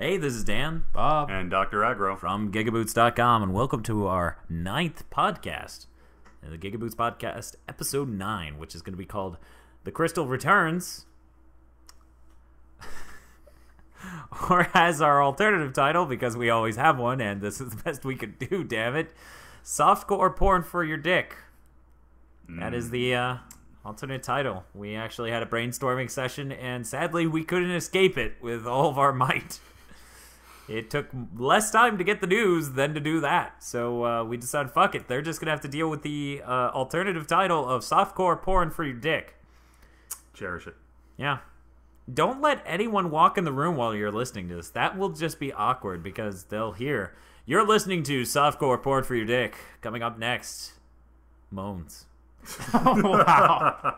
Hey, this is Dan, Bob, and Dr. Aggro from GigaBoots.com, and welcome to our 9th podcast, the GigaBoots Podcast, Episode 9, which is going to be called The Crystal Returns, or as our alternative title, because we always have one, and this is the best we could do, damn it, Softcore Porn for Your Dick. That is the alternate title. We actually had a brainstorming session, and sadly, we couldn't escape it with all of our might. It took less time to get the news than to do that. So we decided, fuck it. They're just going to have to deal with the alternative title of Softcore Porn for Your Dick. Cherish it. Yeah. Don't let anyone walk in the room while you're listening to this. That will just be awkward because they'll hear, you're listening to Softcore Porn for Your Dick. Coming up next, moans. Oh, wow.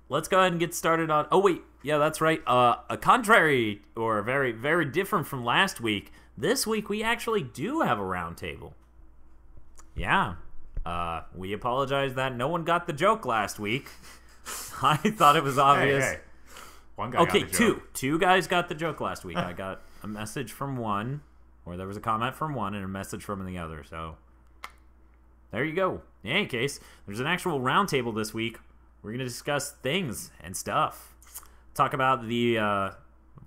Let's go ahead and get started on... Oh, wait. Yeah, that's right. A contrary, or very, very different from last week, this week we actually do have a roundtable. Yeah. We apologize that no one got the joke last week. I thought it was obvious. Hey. One guy got the joke. Two guys got the joke last week. I got a message from one, or there was a comment from one, and a message from the other, so... There you go. In any case, there's an actual roundtable this week. We're going to discuss things and stuff. Talk about the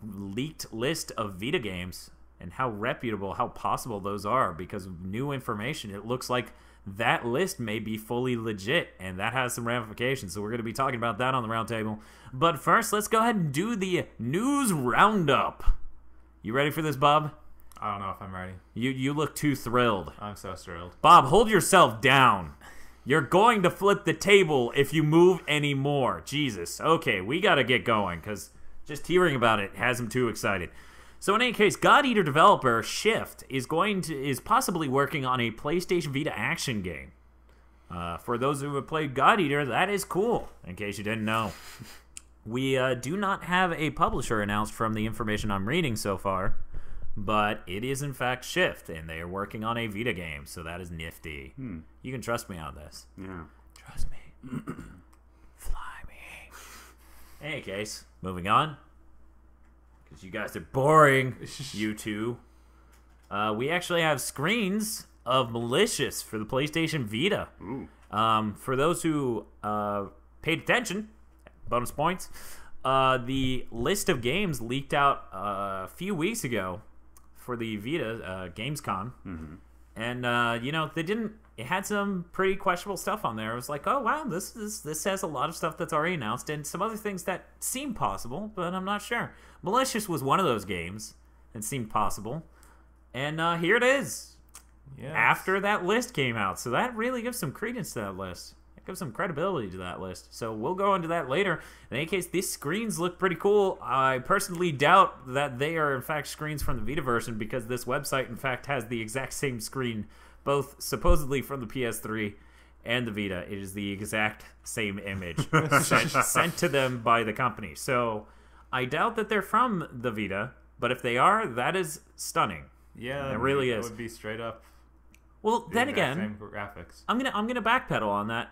leaked list of Vita games and how reputable, how possible those are. Because of new information, it looks like that list may be fully legit, and that has some ramifications. So we're going to be talking about that on the roundtable. But first, let's go ahead and do the news roundup. You ready for this, Bob? I don't know if I'm ready. You look too thrilled. I'm so thrilled. Bob, hold yourself down. You're going to flip the table if you move any more. Jesus. Okay, we got to get going because just hearing about it has him too excited. So in any case, God Eater developer Shift is possibly working on a PlayStation Vita action game. For those who have played God Eater, that is cool, in case you didn't know. We do not have a publisher announced from the information I'm reading so far. But it is, in fact, Shift, and they are working on a Vita game, so that is nifty. You can trust me on this. Yeah. Trust me. Fly me. In any case, moving on. Because you guys are boring, you two. We actually have screens of Malicious for the PlayStation Vita. Ooh. For those who paid attention, bonus points, the list of games leaked out a few weeks ago for the Vita, Gamescom. Mm-hmm. And, it had some pretty questionable stuff on there. It was like, oh, wow, this has a lot of stuff that's already announced and some other things that seem possible, but I'm not sure. Malicious was one of those games that seemed possible. And here it is. Yes. After that list came out. So that really gives some credence to that list. It gives some credibility to that list. So we'll go into that later. In any case, these screens look pretty cool. I personally doubt that they are, in fact, screens from the Vita version because this website, in fact, has the exact same screen, both supposedly from the PS3 and the Vita. It is the exact same image sent to them by the company. So I doubt that they're from the Vita, but if they are, that is stunning. Yeah, it really is. is. It would be straight up. Well, then again, same graphics. I'm gonna backpedal on that.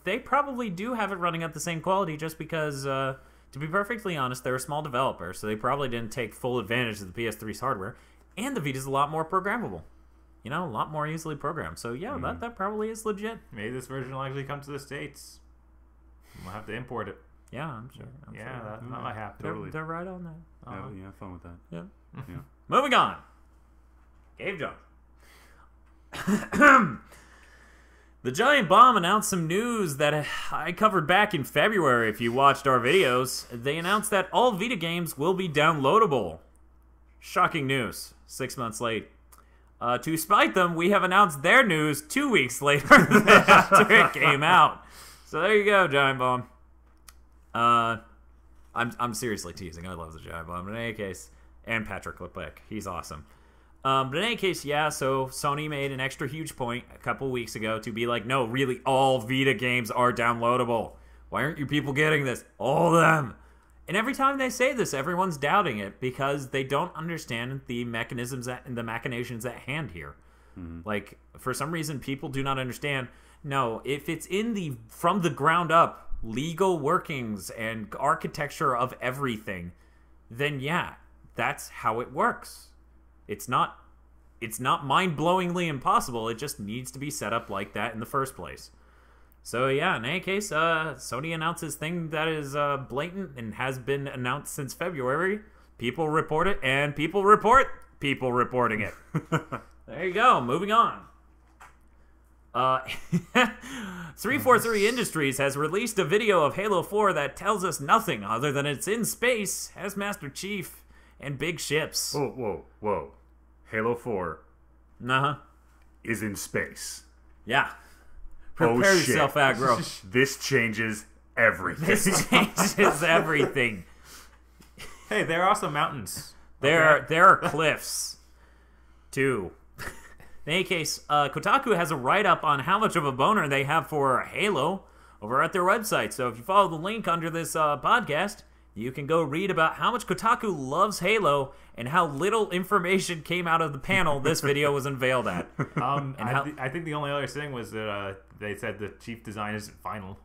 They probably do have it running at the same quality just because, to be perfectly honest, they're a small developer, so they probably didn't take full advantage of the PS3's hardware. And the Vita's a lot more programmable. A lot more easily programmed. So, yeah, that probably is legit. Maybe this version will actually come to the States. We'll have to import it. Yeah, I'm sure. That might happen. Totally. They're right on that. Yeah, have fun with that. Yeah. Yeah. Moving on. Cave Jump. The Giant Bomb announced some news that I covered back in February if you watched our videos. They announced that all Vita games will be downloadable. Shocking news. 6 months late. To spite them, we have announced their news 2 weeks later after it came out. So there you go, Giant Bomb. I'm seriously teasing. I love the Giant Bomb. In any case, and Patrick Lepek. He's awesome. But in any case, yeah, so Sony made an extra huge point a couple weeks ago to be like, no, really, all Vita games are downloadable. Why aren't you people getting this? All of them. And every time they say this, everyone's doubting it because they don't understand the mechanisms and the machinations at hand here. Mm-hmm. Like, for some reason, people do not understand, no, if it's in from the ground up, legal workings and architecture of everything, then yeah, that's how it works. It's not mind-blowingly impossible. It just needs to be set up like that in the first place. So yeah, in any case, Sony announces thing that is blatant and has been announced since February. People report it, and people report people reporting it. There you go. Moving on. 343 Industries has released a video of Halo 4 that tells us nothing other than it's in space, has Master Chief, and big ships. Whoa. Halo 4 is in space. Yeah. Prepare shit. yourself, Aggro. This changes everything. This changes everything. Hey, there are also mountains. There are cliffs, too. In any case, Kotaku has a write-up on how much of a boner they have for Halo over at their website. So if you follow the link under this podcast, you can go read about how much Kotaku loves Halo and how little information came out of the panel this video was unveiled at. I think the only other thing was that they said the chief design isn't final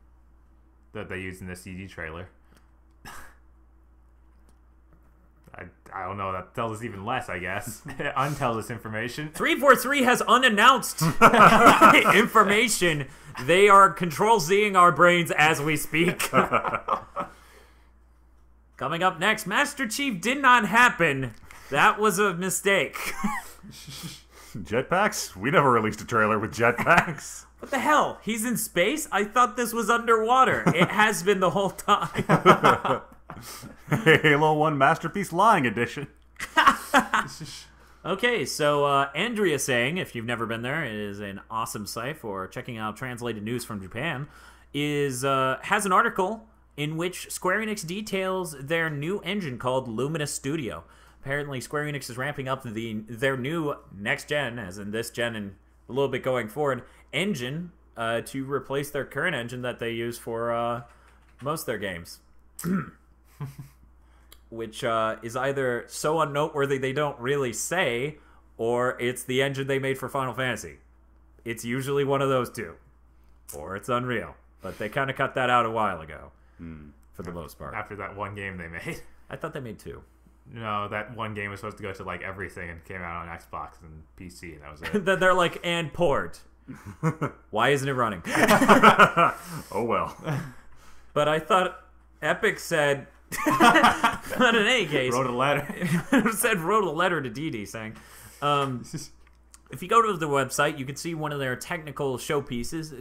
that they used in the CG trailer. I don't know. That tells us even less, I guess. It untells us information. 343 has unannounced information. They are Control-Zing our brains as we speak. Coming up next, Master Chief did not happen. That was a mistake. Jetpacks? We never released a trailer with jetpacks. What the hell? He's in space? I thought this was underwater. It has been the whole time. Halo 1 Masterpiece Lying Edition. Okay, so Andrea saying, if you've never been there, it is an awesome site for checking out translated news from Japan, has an article in which Square Enix details their new engine called Luminous Studio. Apparently, Square Enix is ramping up their new next-gen, as in this gen and a little bit going forward, engine to replace their current engine that they use for most of their games. Which is either so unnoteworthy they don't really say, or it's the engine they made for Final Fantasy. It's usually one of those two. Or it's Unreal. But they kind of cut that out a while ago, for the most part. After that one game they made. I thought they made two. No, that one game was supposed to go to like everything and came out on Xbox and PC, and that was it. They're like, and port. Why isn't it running? Oh well. But I thought Epic said... But in any case... Wrote a letter. wrote a letter to Dee Dee saying... if you go to the website, you can see one of their technical showpieces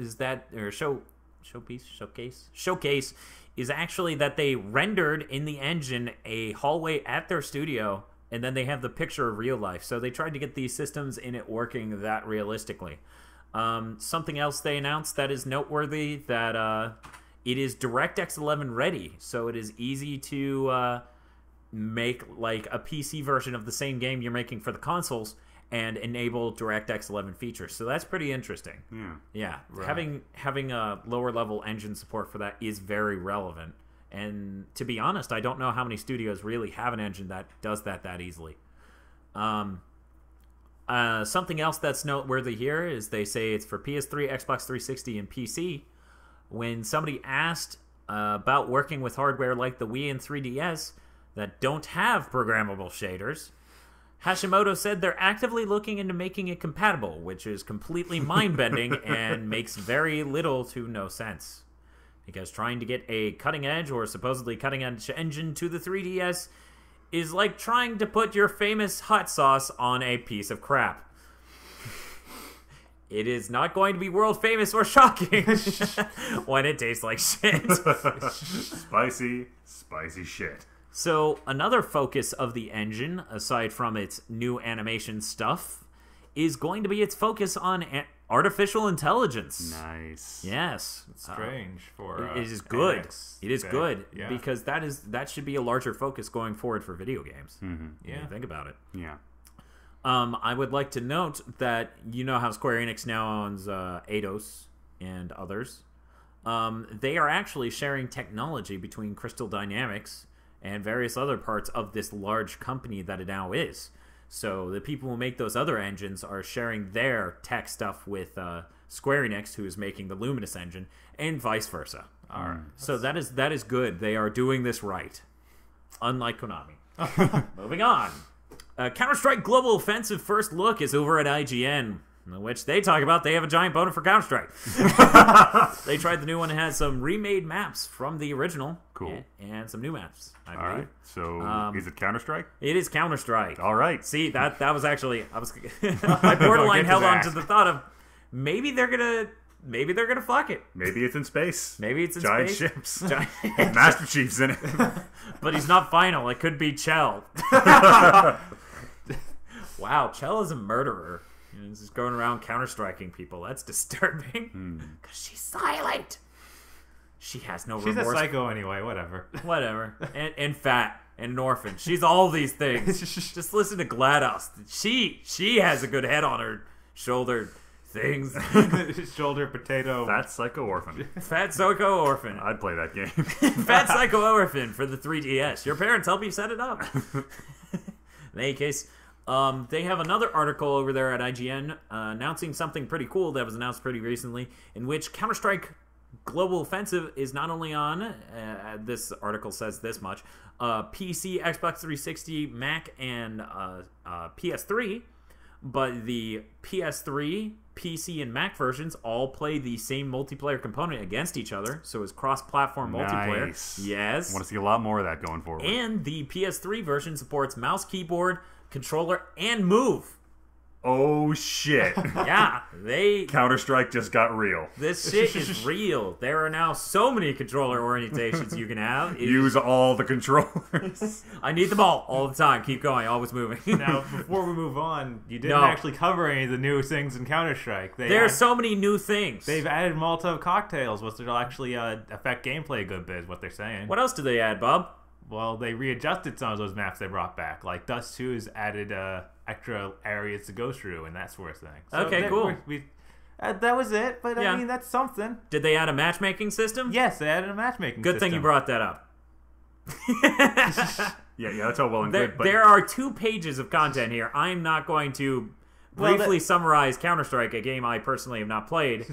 showcase is actually that they rendered in the engine a hallway at their studio, and then they have the picture of real life. So they tried to get these systems in it working that realistically. Something else they announced that is noteworthy, that it is DirectX 11 ready, so it is easy to make like a PC version of the same game you're making for the consoles and enable DirectX 11 features. So that's pretty interesting. Yeah. Right. Having a lower level engine support for that is very relevant. And to be honest, I don't know how many studios really have an engine that does that easily. Something else that's noteworthy here is they say it's for PS3, Xbox 360, and PC. When somebody asked about working with hardware like the Wii and 3DS that don't have programmable shaders, Hashimoto said they're actively looking into making it compatible, which is completely mind-bending and makes very little to no sense. Because trying to get a cutting-edge or supposedly cutting-edge engine to the 3DS is like trying to put your famous hot sauce on a piece of crap. It is not going to be world famous or shocking when it tastes like shit. Spicy shit. So another focus of the engine, aside from its new animation stuff, is going to be its focus on artificial intelligence. Nice. Yes. It's strange for it is good. Enix. It is good Yeah. because that should be a larger focus going forward for video games. Mm-hmm. Yeah. Think about it. Yeah. I would like to note that you know how Square Enix now owns Eidos and others. They are actually sharing technology between Crystal Dynamics and various other parts of this large company that it now is. So the people who make those other engines are sharing their tech stuff with Square Enix, who is making the Luminous engine, and vice versa. All right. So that is good. They are doing this right, unlike Konami. Moving on. Counter-Strike Global Offensive first look is over at IGN, in which they talk about they have a giant boner for Counter-Strike. They tried the new one and had some remade maps from the original. Cool. And some new maps, I All believe. right. So, is it Counter-Strike? It is Counter-Strike. All right. See, that was actually... I borderline held on to the thought of maybe they're gonna fuck it. Maybe it's in space. Maybe it's in Giant space. ships. Giant... Master Chief's in it. But he's not final. It could be Chell. Wow, Chell is a murderer. He's just going around counter-striking people. That's disturbing. Because she's silent. She has no She's remorse. a psycho anyway, whatever. Whatever. And fat. And an orphan. She's all these things. Just listen to GLaDOS. She has a good head on her shoulder things. Shoulder potato. Fat Psycho Orphan. Fat Psycho Orphan. I'd play that game. Fat Psycho Orphan for the 3DS. Your parents help you set it up. In any case, they have another article over there at IGN announcing something pretty cool that was announced pretty recently, in which Counter-Strike Global Offensive is not only on, this article says this much, PC, Xbox 360, Mac, and PS3, but the PS3, PC, and Mac versions all play the same multiplayer component against each other, so it's cross-platform multiplayer. Nice. Yes. I want to see a lot more of that going forward. And the PS3 version supports mouse, keyboard, controller, and move. Oh, shit. Yeah, Counter-Strike just got real. this shit is real. There are now so many controller orientations you can have. Use all the controllers. I need them all the time. Keep going, always moving. Now, before we move on, you didn't No. actually cover any of the new things in Counter-Strike. There are so many new things. They've added Molotov cocktails, which will actually affect gameplay a good bit, is what they're saying. What else did they add, Bob? Well, they readjusted some of those maps they brought back. Like Dust 2 has added extra areas to go through and that sort of thing. So Okay, cool. That was it, but Yeah. I mean, that's something. Did they add a matchmaking system? Yes, they added a matchmaking Good system. thing you brought that up. Yeah, that's all well and good. But There are 2 pages of content here. I'm not going to briefly summarize Counter-Strike, a game I personally have not played.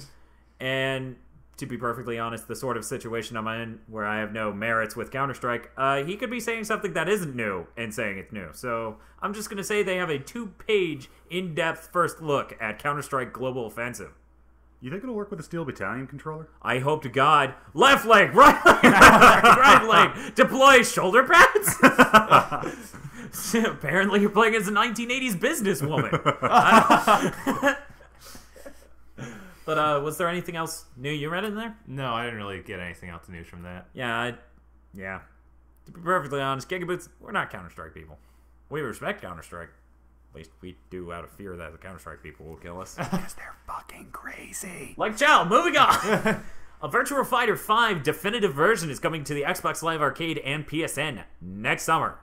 And to be perfectly honest, the sort of situation I'm in where I have no merits with Counter-Strike, he could be saying something that isn't new and saying it's new. So I'm just going to say they have a 2-page, in-depth first look at Counter-Strike Global Offensive. you think it'll work with a Steel Battalion controller? I hope to God. Left leg, right leg, left leg, right leg. Deploy shoulder pads. Apparently you're playing as a 1980s businesswoman. But was there anything else new you read in there? No, I didn't really get anything else news from that. Yeah. To be perfectly honest, GigaBoots, we're not Counter-Strike people. We respect Counter-Strike. At least we do out of fear that the Counter-Strike people will kill us. Because they're fucking crazy. Like Chow, moving on. A Virtua Fighter 5 definitive version is coming to the Xbox Live Arcade and PSN next summer.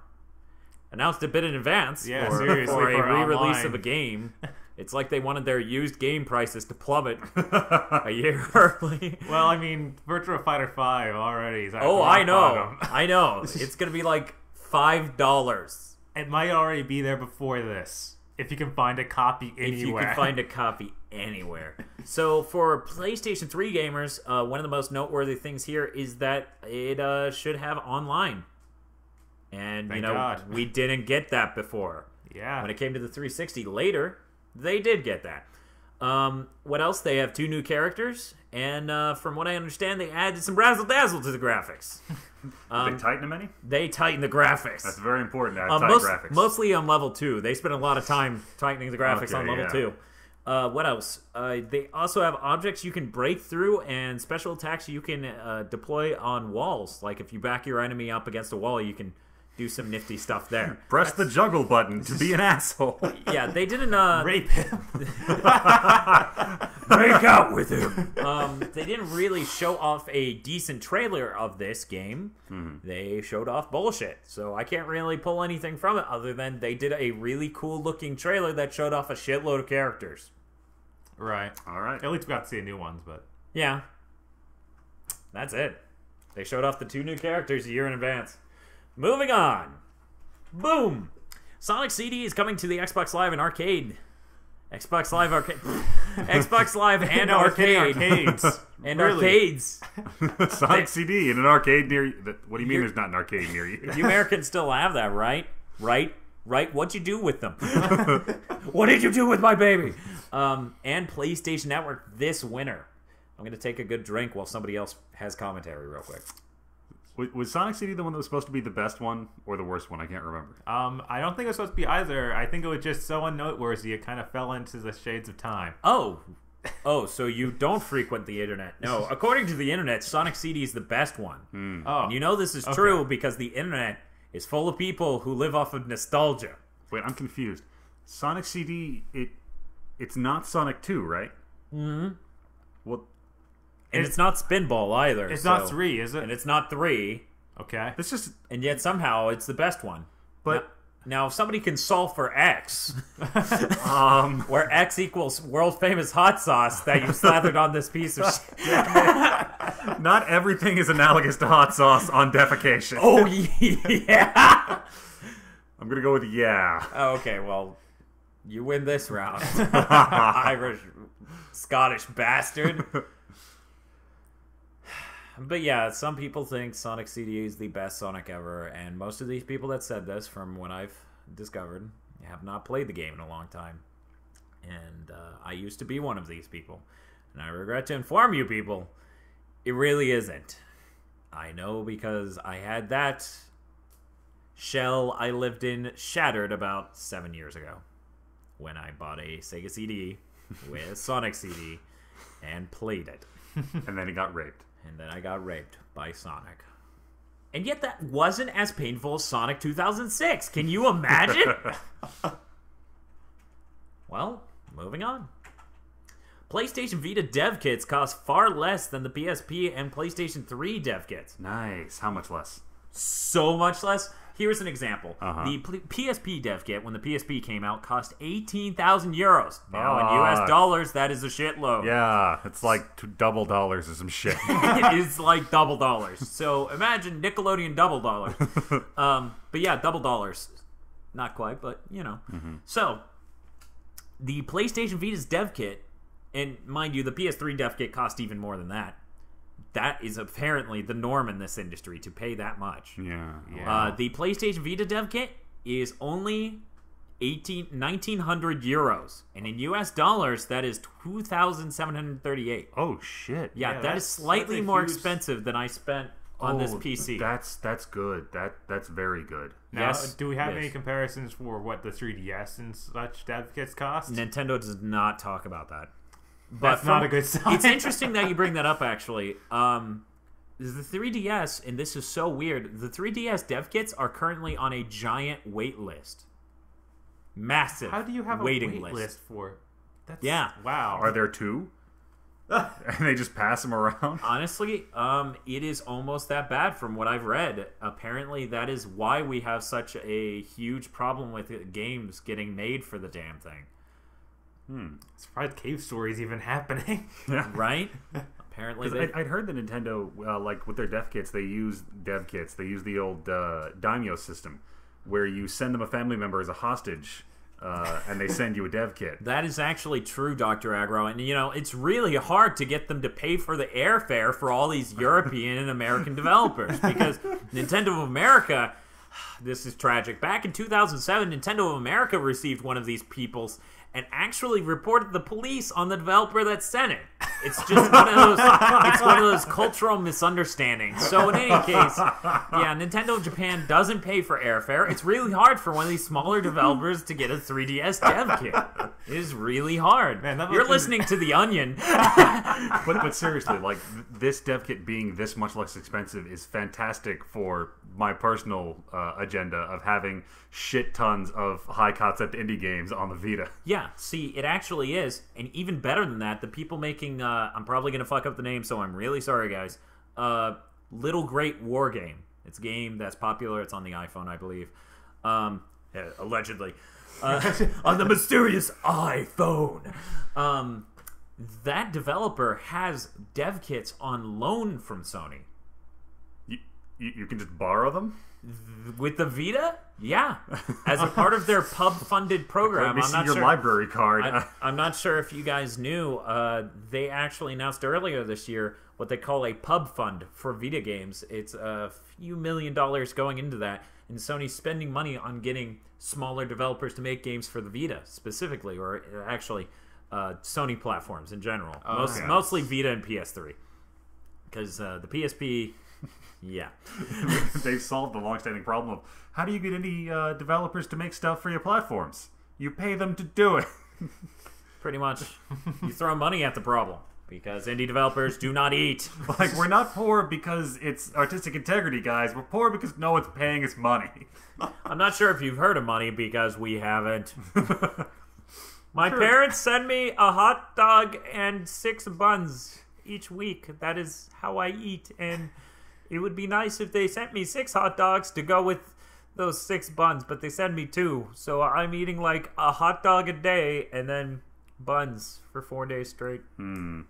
Announced a bit in advance Yeah, for seriously, a for re-release online. of a game. It's like they wanted their used game prices to plummet a year early. Well, I mean, Virtua Fighter 5 already is at Oh, rock I know. bottom. I know. It's going to be like $5. It might already be there before this, if you can find a copy anywhere. If you can find a copy anywhere. So for PlayStation 3 gamers, one of the most noteworthy things here is that it should have online. And, Thank you know, God. we didn't get that before. Yeah. When it came to the 360 later, they did get that. What else? They have 2 new characters, and from what I understand, they added some razzle-dazzle to the graphics. Did they tighten them any? They tightened the graphics. That's very important to have tight graphics. Mostly on level 2. They spent a lot of time tightening the graphics on level 2. What else? They also have objects you can break through and special attacks you can deploy on walls. Like if you back your enemy up against a wall, you can do some nifty stuff there. Press the juggle button to be an asshole. Yeah, they didn't Rape him. Break out with him. they didn't really show off a decent trailer of this game. They showed off bullshit. So I can't really pull anything from it other than they did a really cool looking trailer that showed off a shitload of characters. Right. All right. At least we got to see new ones, but... Yeah. That's it. They showed off the 2 new characters a year in advance. Moving on. Boom! Sonic CD is coming to the Xbox Live and Arcade. Xbox Live Arcade. Xbox Live and arcade. arcades. And Really? arcades. Sonic CD in an arcade near you. What do you mean there's not an arcade near you? You Americans still have that, right? Right? What'd you do with them? What did you do with my baby? And PlayStation Network this winter. I'm going to take a good drink while somebody else has commentary real quick. Was Sonic CD the one that was supposed to be the best one or the worst one? I can't remember. I don't think it was supposed to be either. I think it was just so unnoteworthy it kind of fell into the shades of time. Oh, so you don't frequent the internet. No, according to the internet, Sonic CD is the best one. Oh, And you know this is true because the internet is full of people who live off of nostalgia. Wait, I'm confused. Sonic CD, it's not Sonic 2, right? Mm-hmm. Well, And it's not Spinball either. It's not 3, is it? And it's not 3. Okay. it's just... And yet somehow it's the best one. But... Now, if somebody can solve for X, where X equals world famous hot sauce that you slathered on this piece of shit. Not everything is analogous to hot sauce on defecation. Oh, yeah. I'm going to go with yeah. Oh, okay, well, you win this round. Irish, Scottish bastard. But yeah, some people think Sonic CD is the best Sonic ever, and most of these people that said this, from what I've discovered, have not played the game in a long time. And I used to be one of these people. And I regret to inform you people, it really isn't. I know because I had that shell I lived in shattered about 7 years ago when I bought a Sega CD with Sonic CD and played it. And then he got raped. And then I got raped by Sonic. And yet that wasn't as painful as Sonic 2006. Can you imagine? Well, moving on. PlayStation Vita dev kits cost far less than the PSP and PlayStation 3 dev kits. Nice. How much less? So much less. Here's an example. The PSP dev kit, when the PSP came out, cost 18,000 euros. Now, in US dollars, that is a shitload. Yeah, it's like double dollars or some shit. It is like double dollars. So imagine Nickelodeon double dollars. But yeah, double dollars. Not quite, but you know. So, the PlayStation Vita's dev kit, and mind you, the PS3 dev kit cost even more than that. That is apparently the norm in this industry, to pay that much. Yeah. The PlayStation Vita dev kit is only 1,900 euros. And in US dollars, that is 2,738. Oh, shit. Yeah, that is slightly more expensive than I spent on this PC. That's good. That's very good. Now, Yes. do we have Yes. any comparisons for what the 3DS and such dev kits cost? Nintendo does not talk about that. That's not a good sign. It's interesting that you bring that up, actually. The 3DS, and this is so weird, the 3DS dev kits are currently on a giant wait list. Massive. How do you have waiting a wait list for? That's, Yeah. Wow. Are there two? And they just pass them around? Honestly, it is almost that bad from what I've read. Apparently, that is why we have such a huge problem with games getting made for the damn thing. Surprised Cave Story's even happening. Right? Apparently, I'd heard that Nintendo, like with their dev kits, they use the old daimyo system, where you send them a family member as a hostage, and they send you a dev kit. that is actually true, Dr. Aggro. And, you know, it's really hard to get them to pay for the airfare for all these European and American developers. Because Nintendo of America, this is tragic. Back in 2007, Nintendo of America received one of these people's and actually reported the police on the developer that sent it. It's just one of those cultural misunderstandings. So in any case, yeah, Nintendo of Japan doesn't pay for airfare. It's really hard for one of these smaller developers to get a 3DS dev kit. It is really hard. Man, You're listening to The Onion. But seriously, like, this dev kit being this much less expensive is fantastic for my personal agenda of having shit tons of high concept indie games on the Vita. Yeah, see, it actually is. And even better than that, the people making, I'm probably going to fuck up the name, so I'm really sorry, guys. Little Great War Game. It's a game that's popular. It's on the iPhone, I believe. Allegedly. On the mysterious iPhone. That developer has dev kits on loan from Sony. You can just borrow them? With the Vita? Yeah. As a part of their pub-funded program. Let me see your library card. I'm not sure if you guys knew. They actually announced earlier this year what they call a pub fund for Vita games. It's a few $1 million going into that. And Sony's spending money on getting smaller developers to make games for the Vita, specifically. Or actually, Sony platforms in general. Mostly Vita and PS3. Because the PSP... Yeah. They've solved the long-standing problem of how do you get indie developers to make stuff for your platforms? You pay them to do it. Pretty much. You throw money at the problem because indie developers do not eat. Like, we're not poor because it's artistic integrity, guys. We're poor because no one's paying us money. I'm not sure if you've heard of money because we haven't. My parents send me a hot dog and 6 buns each week. That is how I eat, and it would be nice if they sent me 6 hot dogs to go with those 6 buns, but they send me 2. So I'm eating like a hot dog a day and then buns for 4 days straight. It's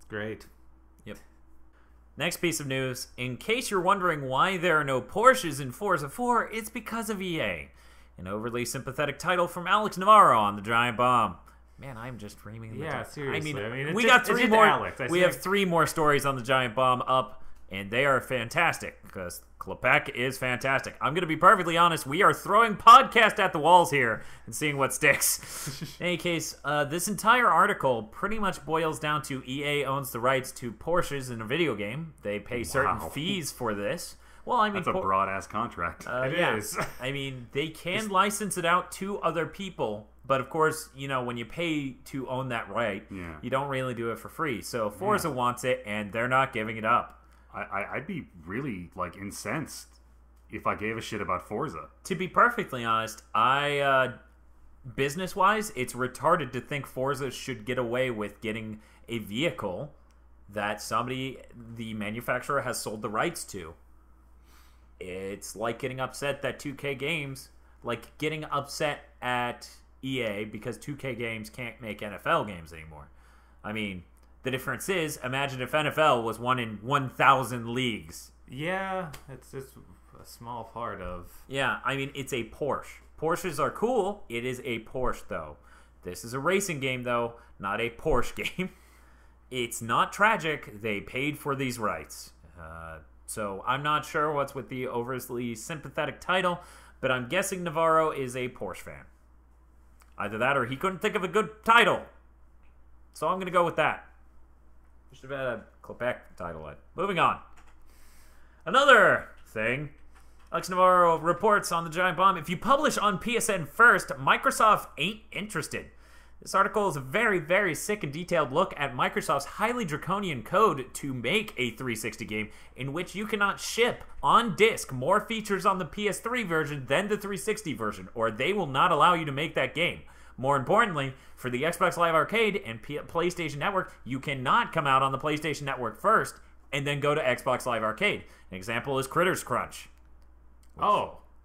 great. Yep. Next piece of news. In case you're wondering why there are no Porsches in Forza 4, it's because of EA. An overly sympathetic title from Alex Navarro on the Giant Bomb. Man, I'm just dreaming. Yeah, seriously. I mean we got 3 more. Alex, we have 3 more stories on the Giant Bomb up, and they are fantastic because Klepek is fantastic. I'm going to be perfectly honest. We are throwing podcast at the walls here and seeing what sticks. In any case, this entire article pretty much boils down to EA owns the rights to Porsches in a video game. They pay certain fees for this. Well, I mean, that's a broad-ass contract. It is. I mean, they can license it out to other people, but of course, you know, when you pay to own that right, you don't really do it for free. So Forza wants it, and they're not giving it up. I'd be really, like, incensed if I gave a shit about Forza. To be perfectly honest, business-wise, it's retarded to think Forza should get away with getting a vehicle that the manufacturer, has sold the rights to. It's like getting upset that 2K Games, like getting upset at EA because 2K Games can't make NFL games anymore. I mean, the difference is, imagine if NFL was 1 in 1,000 leagues. Yeah, it's just a small part of... Yeah, I mean, it's a Porsche. Porsches are cool. It is a Porsche, though. This is a racing game, though, not a Porsche game. It's not tragic. They paid for these rights. So I'm not sure what's with the overly sympathetic title, but I'm guessing Navarro is a Porsche fan. Either that or he couldn't think of a good title. So I'm going to go with that. We should have had a Quebec title. Moving on. Another thing. Alex Navarro reports on the Giant Bomb. If you publish on PSN first, Microsoft ain't interested. This article is a very, very sick and detailed look at Microsoft's highly draconian code to make a 360 game in which you cannot ship on disk more features on the PS3 version than the 360 version, or they will not allow you to make that game. More importantly, for the Xbox Live Arcade and PlayStation Network, you cannot come out on the PlayStation Network first and then go to Xbox Live Arcade. An example is Critters Crunch.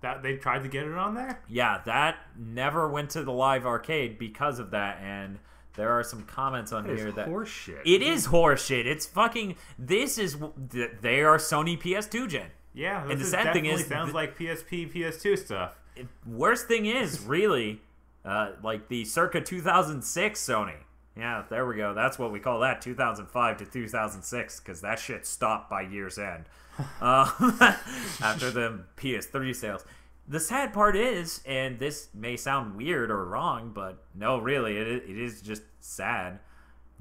That they tried to get it on there? Yeah, that never went to the Live Arcade because of that, and there are some comments on here that... horseshit. It is horseshit. It's fucking... They are Sony PS2 gen. Yeah, and the sad thing is... sounds like PSP, PS2 stuff. Worst thing is, really, like the circa 2006 Sony. Yeah, there we go. That's what we call that, 2005 to 2006, because that shit stopped by year's end. After the PS3 sales. The sad part is, and this may sound weird or wrong, but no, really, it is just sad.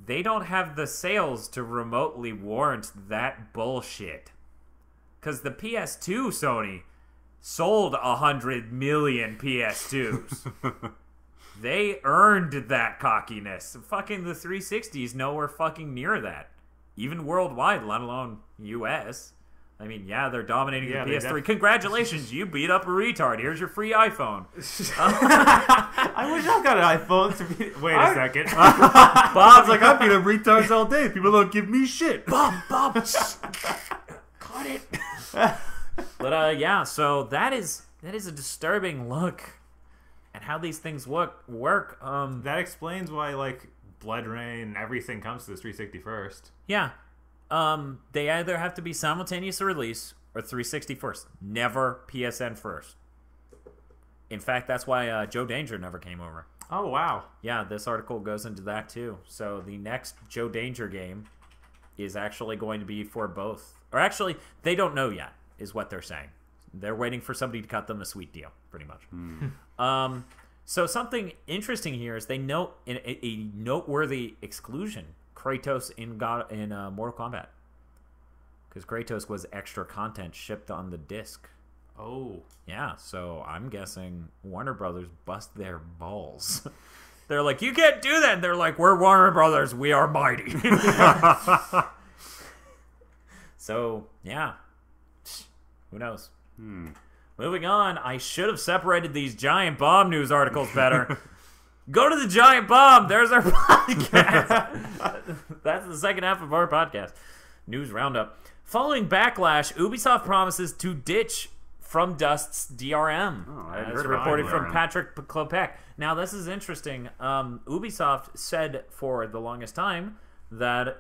They don't have the sales to remotely warrant that bullshit. Because the PS2 Sony sold 100 million PS2s. They earned that cockiness. Fucking the 360s nowhere fucking near that. Even worldwide, let alone US. I mean, yeah, they're dominating the PS3. Congratulations, you beat up a retard. Here's your free iPhone. I wish I got an iPhone. Wait a second. Bob's like, I beat up retards all day. People don't give me shit. Bob. Cut it. But yeah, so that is a disturbing look at how these things work. That explains why, like, Blood Rain and everything comes to this 360 first. Yeah. They either have to be simultaneous release or 360 first. Never PSN first. In fact, that's why Joe Danger never came over. Oh, wow. Yeah, this article goes into that too. So the next Joe Danger game is actually going to be for both. Or actually, they don't know yet, is what they're saying. They're waiting for somebody to cut them a sweet deal, pretty much. So something interesting here is they note a noteworthy exclusion, Kratos in Mortal Kombat. Because Kratos was extra content shipped on the disc. Oh. Yeah, so I'm guessing Warner Brothers bust their balls. They're like, you can't do that. And they're like, we're Warner Brothers. We are mighty. So, yeah. Who knows? Moving on, I should have separated these Giant Bomb news articles better. Go to the Giant Bomb. There's our podcast. That's the second half of our podcast. News Roundup. Following backlash, Ubisoft promises to ditch From Dust's DRM, as reported from Patrick Klopek. Now, this is interesting. Ubisoft said for the longest time that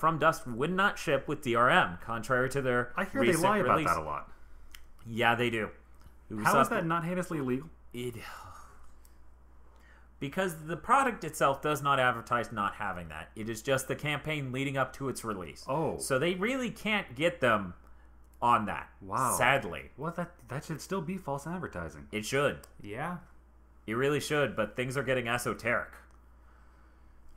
From Dust would not ship with DRM, contrary to their I hear recent they lie release. about that a lot. Yeah, they do. How is that not heinously illegal? Because the product itself does not advertise not having that. It is just the campaign leading up to its release. Oh. So they really can't get them on that. Wow. Sadly. Well, that should still be false advertising. It should. Yeah. It really should, but things are getting esoteric.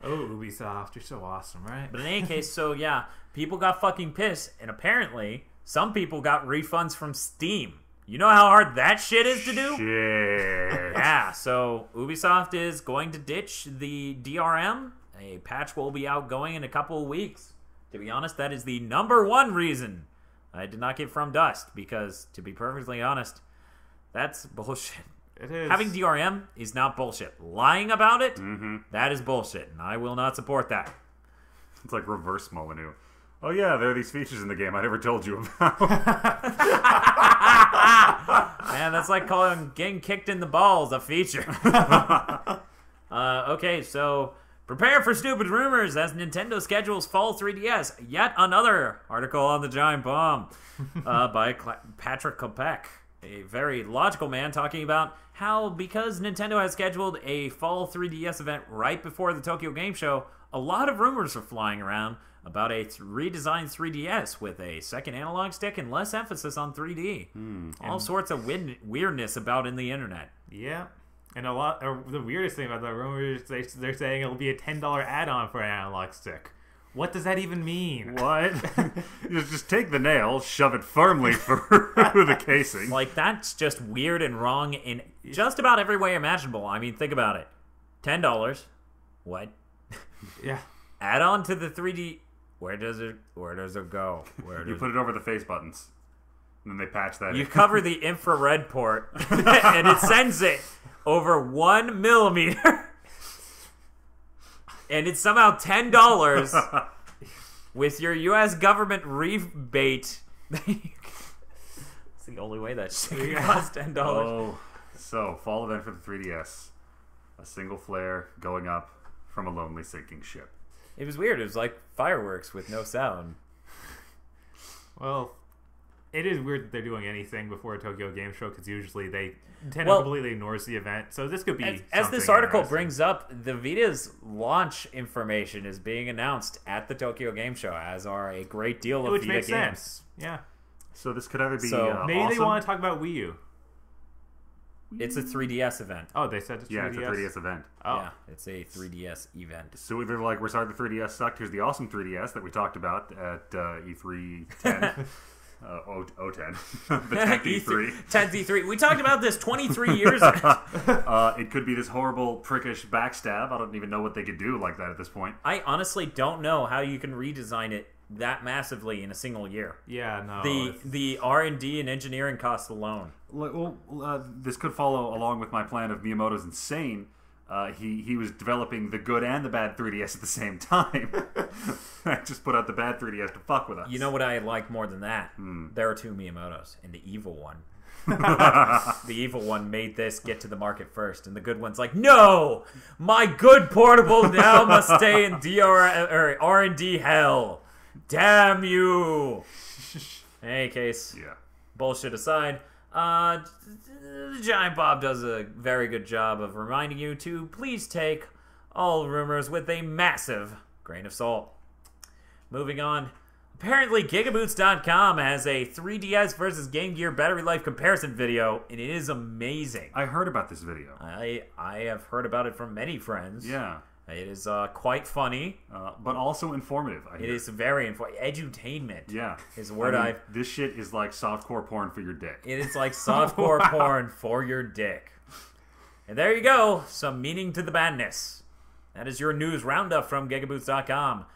Oh, Ubisoft, you're so awesome, right? But in any case, so yeah, people got fucking pissed, and apparently some people got refunds from Steam. You know how hard that shit is to do? Shit. Yeah, so Ubisoft is going to ditch the DRM. A patch will be outgoing in a couple of weeks. To be honest, that is the number one reason I did not get From Dust, because, to be perfectly honest, that's bullshit. It is. Having DRM is not bullshit. Lying about it, that is bullshit, and I will not support that. It's like reverse Molyneux. Oh yeah, there are these features in the game I never told you about. Man, that's like calling getting kicked in the balls a feature. Okay, so prepare for stupid rumors as Nintendo schedules fall 3DS. Yet another article on the Giant Bomb by Patrick Kopech, a very logical man, talking about how because Nintendo has scheduled a fall 3DS event right before the Tokyo Game Show, a lot of rumors are flying around about a redesigned 3DS with a second analog stick and less emphasis on 3D. All sorts of weirdness about in the internet. Yeah. And the weirdest thing about the rumors, they're saying it'll be a $10 add-on for an analog stick. What does that even mean? What? You just take the nail, shove it firmly through the casing. Like, that's just weird and wrong in just about every way imaginable. I mean, think about it. $10. What? Yeah. Add on to the 3D. Where does it go? You put it over the face buttons. And then they patch that You in. cover the infrared port, and it sends it over 1 millimeter. And it's somehow $10 with your U.S. government rebate. It's the only way that shit can cost $10. Oh, so fall event for the 3DS. A single flare going up from a lonely sinking ship. It was weird. It was like fireworks with no sound. Well, it is weird that they're doing anything before a Tokyo Game Show, because usually Nintendo completely ignores the event. So this could be as this article brings up, the Vita's launch information is being announced at the Tokyo Game Show, as are a great deal of which Vita makes games. Sense. Yeah. So this could either be maybe awesome. they want to talk about Wii U. It's a 3DS event. Oh, they said it's 3DS? Yeah, it's a 3DS event. Oh. Yeah, it's a 3DS event. So either like, we're sorry the 3DS sucked, here's the awesome 3DS that we talked about at E3 10. 010. The 10th E3. 10th E3. We talked about this 23 years ago. It could be this horrible, prickish backstab. I don't even know what they could do like that at this point. I honestly don't know how you can redesign it that massively in a single year. Yeah, no. The R&D and engineering costs alone. Well, this could follow along with my plan of Miyamoto's Insane. He was developing the good and the bad 3DS at the same time. I just put out the bad 3DS to fuck with us. You know what I like more than that? There are two Miyamotos, and the evil one. The evil one made this get to the market first, and the good one's like, no! My good portable now must stay in R&D hell. Damn you! In any case, Yeah. bullshit aside, Giant Bob does a very good job of reminding you to please take all rumors with a massive grain of salt. Moving on. Apparently, GigaBoots.com has a 3DS versus Game Gear battery life comparison video, and it is amazing. I heard about this video. I have heard about it from many friends. Yeah. It is quite funny. But also informative. I It hear. is very informative. Edutainment. Yeah. Is a word This shit is like softcore porn for your dick. It is like softcore porn for your dick. And there you go. Some meaning to the madness. That is your news roundup from GigaBoots.com.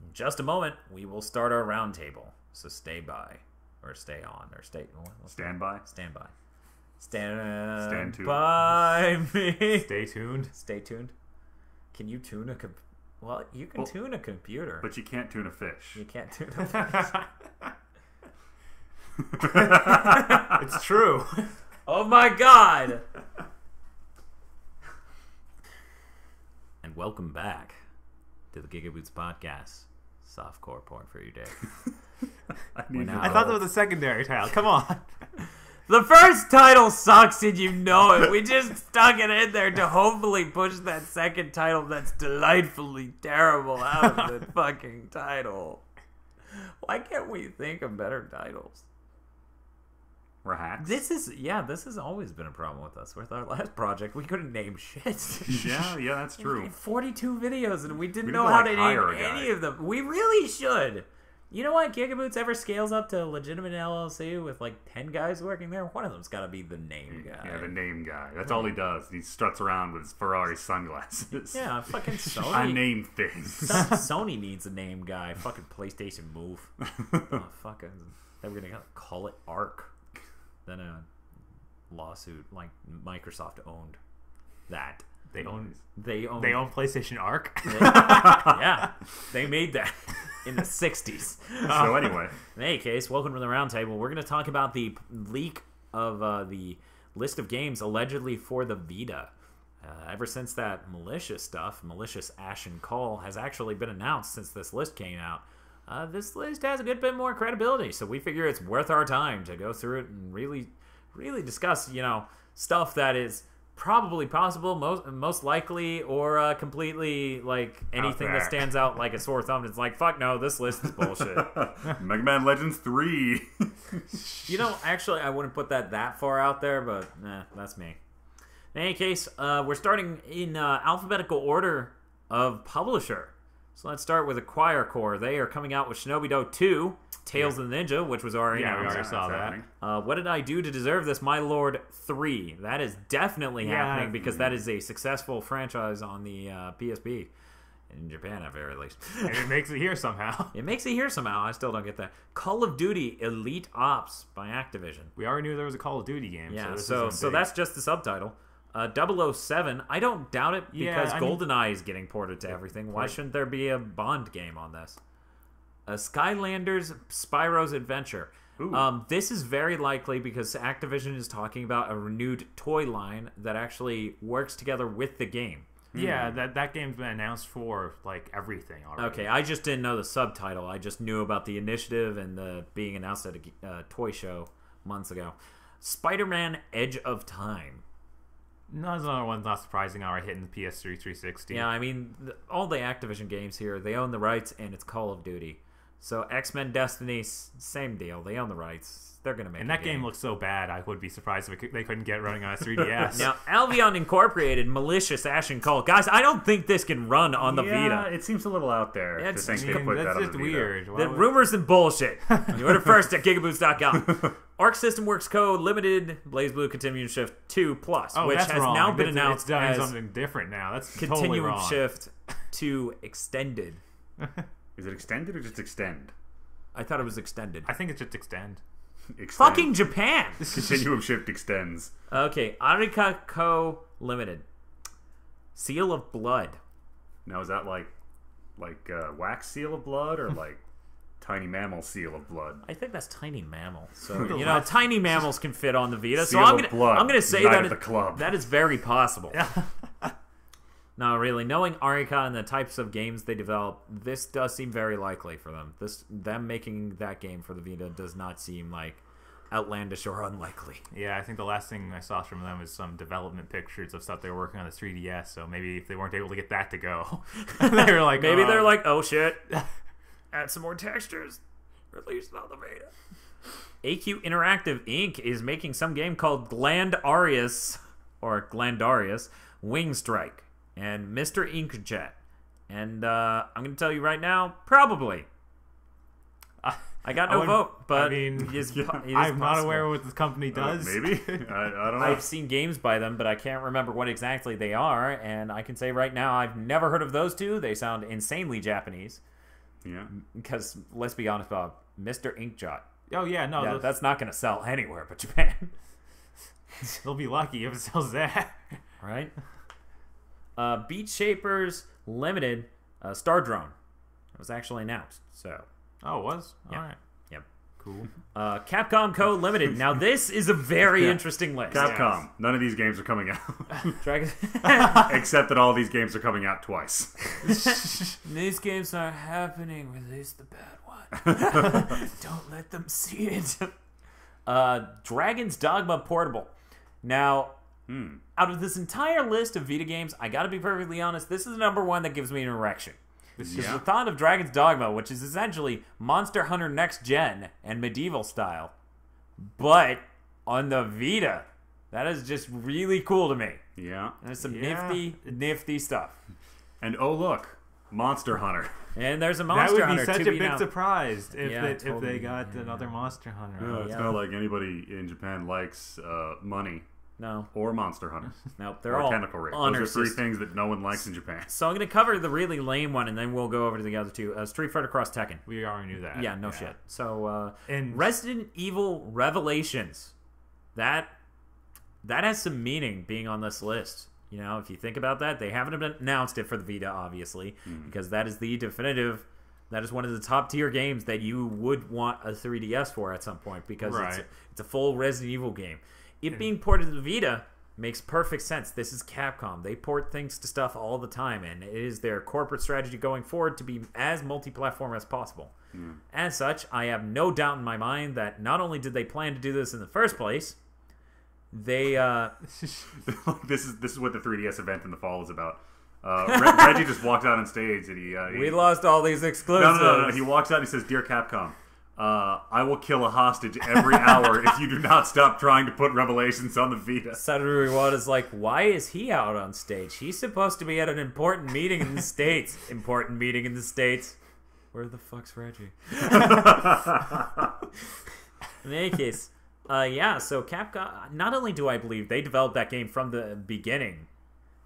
In just a moment, we will start our roundtable. So stay by. Or stay on. Or stay... Stand by. Stand by. Stand tuned. by me. Stay tuned. Stay tuned. Can you tune a Well, you can tune a computer. But you can't tune a fish. You can't tune a fish. It's true. Oh my god! And welcome back to the GigaBoots podcast. Softcore porn for your day. I thought that was a secondary title. Come on. The first title sucks and you know it. We just stuck it in there to hopefully push that second title that's delightfully terrible out of the fucking title. Why can't we think of better titles? We're hacks. This has always been a problem with us. With our last project, we couldn't name shit. Yeah, that's true. 42 videos and we didn't We know need to, how like, to hire name a guy. any of them. We really should. You know what? GigaBoots ever scales up to a legitimate LLC with like 10 guys working there? One of them's got to be the name guy. Yeah, the name guy. That's all he does. He struts around with his Ferrari sunglasses. Yeah, fucking Sony. I name things. Sony needs a name guy. Fucking PlayStation move. Oh, fucking. They were gonna call it Arc. Then a lawsuit like Microsoft owned that. They own PlayStation PlayStation Arc. Yeah, they made that in the 60s. So anyway, In any case, welcome to the roundtable. We're going to talk about the leak of the list of games allegedly for the Vita. Ever since that malicious Ashen Call has actually been announced since this list came out, this list has a good bit more credibility. So we figure it's worth our time to go through it and really discuss, stuff that is probably possible, most likely, or completely like anything that stands out like a sore thumb. It's like, fuck no, this list is bullshit. Mega Man Legends 3. Actually, I wouldn't put that far out there, but that's me. In any case, we're starting in alphabetical order of publisher. So let's start with Acquire Core. They are coming out with Shinobi Do 2, Tales of the Ninja, which was already Yeah, we announced. already saw that. What Did I Do to Deserve This, My Lord 3. That is definitely happening because that is a successful franchise on the PSP. In Japan, at very least. And it makes it here somehow. It makes it here somehow. I still don't get that. Call of Duty Elite Ops by Activision. We already knew there was a Call of Duty game. Yeah, so that's just the subtitle. 007, I don't doubt it because GoldenEye is getting ported to everything. Why shouldn't there be a Bond game on this? Skylanders Spyro's Adventure. This is very likely because Activision is talking about a renewed toy line that actually works together with the game. Yeah, that game's been announced for like everything already. Okay, I just didn't know the subtitle. I just knew about the initiative and the being announced at a toy show months ago. Spider-Man Edge of Time. Those other ones not surprising are hitting the PS3 360. Yeah, I mean, all the Activision games here, they own the rights, and it's Call of Duty. So X-Men Destiny, same deal. They own the rights. They're going to make And that game looks so bad, I would be surprised if they couldn't get it running on a 3DS. Now, Albion Incorporated, Malicious Ashen Call. Guys, I don't think this can run on the Vita. It seems a little out there to think they put that on That's the just Vita. weird. The rumors and bullshit. You order first at GigaBoots.com. Arc System Works Code Limited BlazBlue Continuum Shift 2 Plus, which has wrong. now been announced It's done as something different now. That's Continuum totally wrong. Shift 2 Extended. Is it extended or just extend? I thought it was extended. I think it's just extend. Extend. Fucking Japan! Continuum Shift extends. Okay, Arika Co. Limited. Seal of Blood. Now is that like wax seal of blood or like tiny mammal seal of blood? I think that's tiny mammal. So tiny mammals can fit on the Vita. Seal so of blood, I'm gonna say night that at the club. that is very possible. No, really. Knowing Arika and the types of games they develop, this does seem very likely for them. Them making that game for the Vita does not seem like outlandish or unlikely. Yeah, I think the last thing I saw from them was some development pictures of stuff they were working on the 3DS. So maybe if they weren't able to get that to go, they were like, maybe they're like, oh shit, add some more textures, release it on the Vita. AQ Interactive Inc. is making some game called Glandarius Wing Strike and Mr. Inkjet. And I'm going to tell you right now, probably. I got no vote, but I mean, it is I'm not aware of what this company does. Maybe. I don't know. I've seen games by them, but I can't remember what exactly they are. And I can say right now, I've never heard of those two. They sound insanely Japanese. Yeah. Because, let's be honest, Bob, Mr. Inkjet. Oh, yeah, no. Yeah, that's not going to sell anywhere but Japan. They'll be lucky if it sells that. Right? Beat Shapers Limited Star Drone. It was actually announced, so... Oh, it was? Yep. All right. Yep. Cool. Capcom Co. Limited. Now, this is a very interesting list. Capcom. Yes. None of these games are coming out. Dragon... Except that all these games are coming out twice. These games aren't happening. Release the bad one. Don't let them see it. Dragon's Dogma Portable. Now, out of this entire list of Vita games, I gotta be perfectly honest, this is the number one that gives me an erection. Because the thought of Dragon's Dogma, which is essentially Monster Hunter Next Gen and medieval style, but on the Vita, that is just really cool to me. Yeah. There's some nifty stuff. And oh look, Monster Hunter. And there's a Monster Hunter. That would be such a big now. surprise if, Totally. if they got another Monster Hunter. It's not like anybody in Japan likes money. No. Or Monster Hunter. No, they're or all Chemical Rape. honor Those are three systems. things that no one likes in Japan. So I'm going to cover the really lame one, and then we'll go over to the other two. Street Fighter Cross Tekken. We already knew that. Yeah, no shit. So, and Resident Evil Revelations. That has some meaning being on this list. You know, if you think about that, they haven't announced it for the Vita, obviously, because that is the definitive. That is one of the top tier games that you would want a 3DS for at some point, because it's a full Resident Evil game. It being ported to the Vita makes perfect sense. This is Capcom. They port things to stuff all the time, and it is their corporate strategy going forward to be as multi-platform as possible. As such, I have no doubt in my mind that not only did they plan to do this in the first place, they this is what the 3DS event in the fall is about. Reggie just walked out on stage and he we lost all these exclusives. No. He walks out and he says, "Dear Capcom, I will kill a hostage every hour if you do not stop trying to put Revelations on the Vita." Satoru Iwata's like, why is he out on stage? He's supposed to be at an important meeting in the States. Important meeting in the States. Where the fuck's Reggie? In any case, so Capcom, not only do I believe they developed that game from the beginning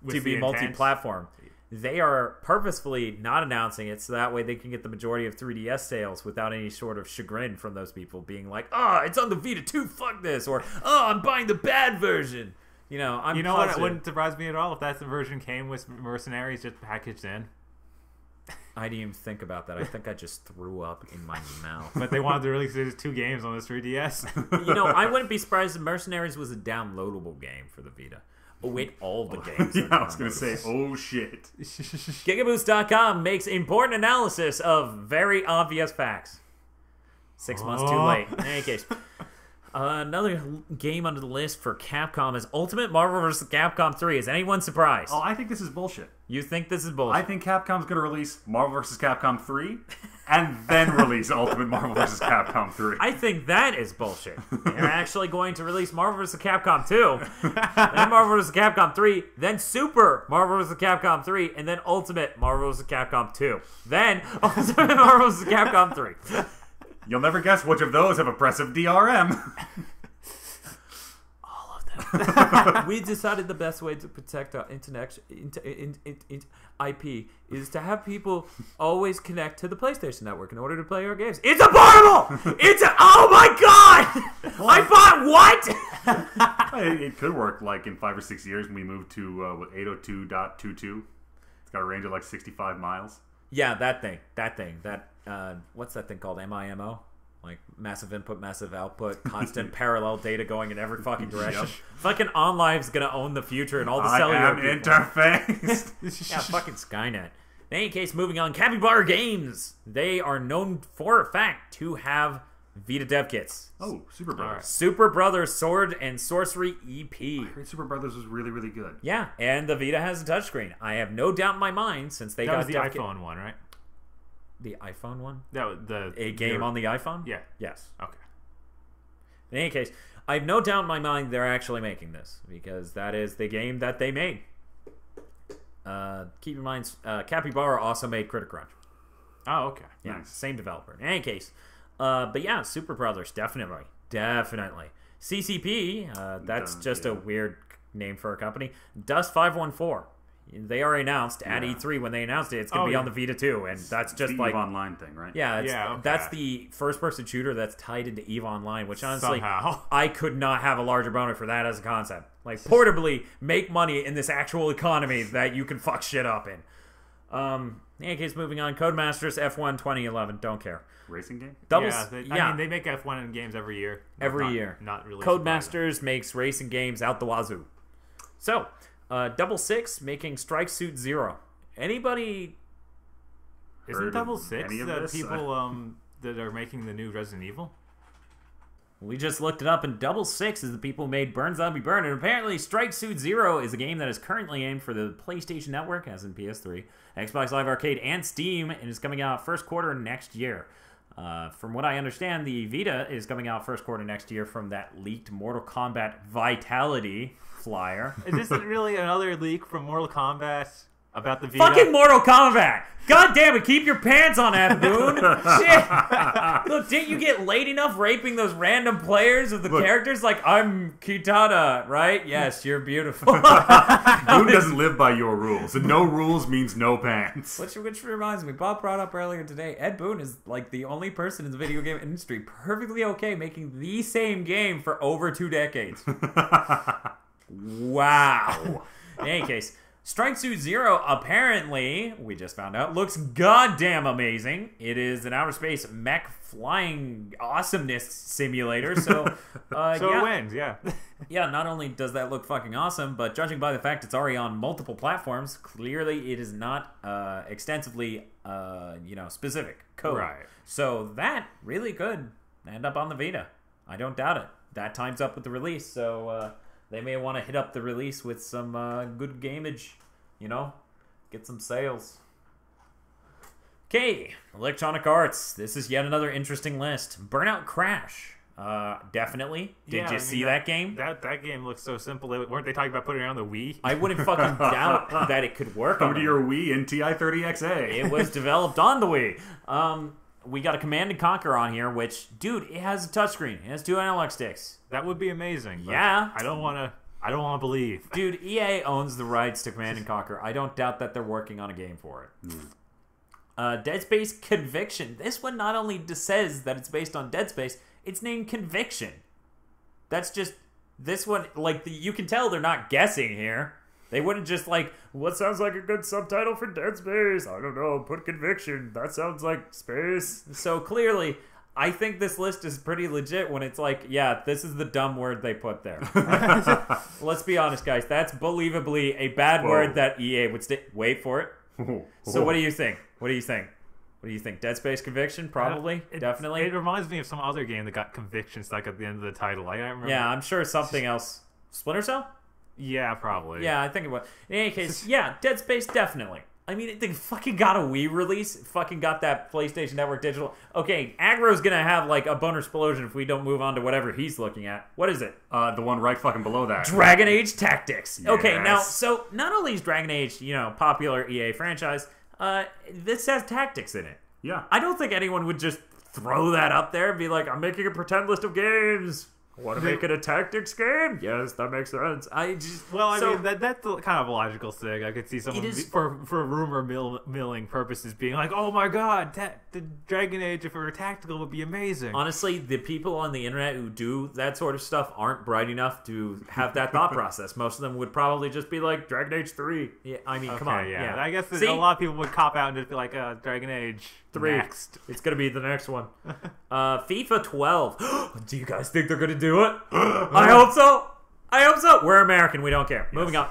to be multi-platform, they are purposefully not announcing it so that way they can get the majority of 3DS sales without any sort of chagrin from those people being like, it's on the Vita too, fuck this, or I'm buying the bad version. You know, what? It wouldn't surprise me at all if that version came with Mercenaries just packaged in. I didn't even think about that. I think I just threw up in my mouth. But they wanted to release these 2 games on this 3DS. You know, I wouldn't be surprised if Mercenaries was a downloadable game for the Vita. Oh, wait, all the games. Yeah, I was going to say, oh shit. GigaBoots.com makes important analysis of very obvious facts. 6 months too late. In any case, another game under the list for Capcom is Ultimate Marvel vs. Capcom 3. Is anyone surprised? Oh, I think this is bullshit. You think this is bullshit? I think Capcom's going to release Marvel vs. Capcom 3 and then release Ultimate Marvel vs. Capcom 3. I think that is bullshit. They're actually going to release Marvel vs. Capcom 2, then Marvel vs. Capcom 3, then Super Marvel vs. Capcom 3, and then Ultimate Marvel vs. Capcom 2. Then Ultimate Marvel vs. Capcom 3. You'll never guess which of those have oppressive DRM. We decided the best way to protect our IP is to have people always connect to the PlayStation Network in order to play our games. It's a portable! Oh my god! I bought what? It could work like in 5 or 6 years when we move to 802.22. It's got a range of like 65 miles. Yeah, that thing. What's that thing called? MIMO? Like massive input, massive output, constant parallel data going in every fucking direction. Fucking OnLive's gonna own the future and all the cellular interface. Yeah, fucking Skynet. In any case, moving on, Capybara Games. They are known for a fact to have Vita dev kits. Oh, Super Brothers. Super Brothers Sword and Sorcery EP. I heard Super Brothers was really, really good. Yeah, and the Vita has a touchscreen. I have no doubt in my mind since they That got was the iPhone one, right? The iPhone one? That was A game on the iPhone? Yeah. Yes. Okay. In any case, I have no doubt in my mind they're actually making this because that is the game that they made. Keep in mind, Capybara also made Critic Crunch. Oh, okay. Yeah, Nice. same developer. In any case, but yeah, Super Brothers, definitely. CCP, that's just a weird name for a company. Dust 514. They already announced at E3 when they announced it, it's going to be on the Vita too, and that's just the like EVE Online thing, right? Yeah, that's the first-person shooter that's tied into EVE Online, which honestly, Somehow. I could not have a larger boner for that as a concept. Like, portably make money in this actual economy that you can fuck shit up in. In any case, moving on, Codemasters F1 2011, don't care. Racing game? I mean, they make F1 games every year. Every year. Not really. Codemasters makes racing games out the wazoo. So, Double Six making Strike Suit Zero. Anybody? Isn't Double Six any of the this? people that are making the new Resident Evil? We just looked it up, and Double Six is the people who made Burn Zombie Burn, and apparently Strike Suit Zero is a game that is currently aimed for the PlayStation Network, as in PS3, Xbox Live Arcade, and Steam, and is coming out first quarter next year. From what I understand, the Vita is coming out first quarter next year from that leaked Mortal Kombat Vitality flyer. Is this really another leak from Mortal Kombat about the Vita? Fucking Mortal Kombat! God damn it, keep your pants on, Ab Boone! Shit! Look, didn't you get laid enough raping those random players of the characters? Like, I'm Kitana, right? Yes, you're beautiful. Boone doesn't live by your rules, and no rules means no pants. Which reminds me, Bob brought up earlier today, Ed Boon is like the only person in the video game industry perfectly okay making the same game for over 2 decades. Wow. In any case, Strike Suit Zero, apparently, we just found out, looks goddamn amazing. It is an outer space mech flying awesomeness simulator, so... It wins, yeah. Yeah, not only does that look fucking awesome, but judging by the fact it's already on multiple platforms, clearly it is not extensively, specific code. Right. So that really could end up on the Vita. I don't doubt it. That times up with the release, so... they may want to hit up the release with some good gameage, get some sales. Okay, Electronic Arts. This is yet another interesting list. Burnout Crash. Definitely. Did you see that game? That game looks so simple. Weren't they talking about putting it on the Wii? I wouldn't fucking doubt that it could work. Come to your Wii and TI-30XA. It was developed on the Wii. We got a Command and Conquer on here, which, dude, it has a touchscreen. It has 2 analog sticks. That would be amazing. But Yeah. I don't want to believe. Dude, EA owns the rights to Command and Conquer. I don't doubt that they're working on a game for it. Dead Space Conviction. This one not only says that it's based on Dead Space, it's named Conviction. That's just... This one, you can tell they're not guessing here. They wouldn't just what sounds like a good subtitle for Dead Space? I don't know, put Conviction. That sounds like space. So clearly... I think this list is pretty legit when it's this is the dumb word they put there. Let's be honest, guys. That's believably a bad word that EA would wait for it. So what do you think? What do you think? Dead Space Conviction? Probably. Definitely. It reminds me of some other game that got Conviction stuck at the end of the title. I don't remember. Yeah, I'm sure something else. Splinter Cell? Yeah, probably. Yeah, I think it was. In any case, yeah, Dead Space, definitely. I mean, they fucking got a Wii release. Fucking got that PlayStation Network digital. Okay, Aggro's gonna have a boner explosion if we don't move on to whatever he's looking at. What is it? The one right fucking below that. Dragon Age Tactics. Yes. Okay, now, so not only is Dragon Age, popular EA franchise, this has tactics in it. Yeah. I don't think anyone would just throw that up there and be like, I'm making a pretend list of games. Want to make it a tactics game? Yes, that makes sense. I mean, that's kind of a logical thing. I could see someone for rumor milling purposes being like, "Oh my god, the Dragon Age if it were tactical would be amazing." Honestly, the people on the internet who do that sort of stuff aren't bright enough to have that thought process. Most of them would probably just be like Dragon Age 3. Yeah, I mean, come on. Yeah. I guess a lot of people would cop out and just be like, "Dragon Age 3. next." It's gonna be the next one. FIFA 12. Do you guys think they're going to do it? I hope so. I hope so. We're American. We don't care. Yes. Moving on.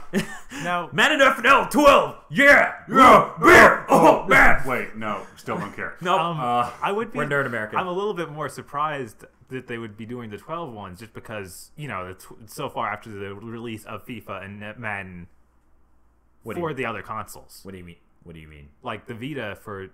Now, Madden NFL 12. Yeah. Beer. Oh, man. Wait, no. Still don't care. No. I would be. We're nerd American. I'm a little bit more surprised that they would be doing the 12 ones just because, so far after the release of FIFA and Madden for the other consoles. What do you mean? What do you mean? Like the Vita for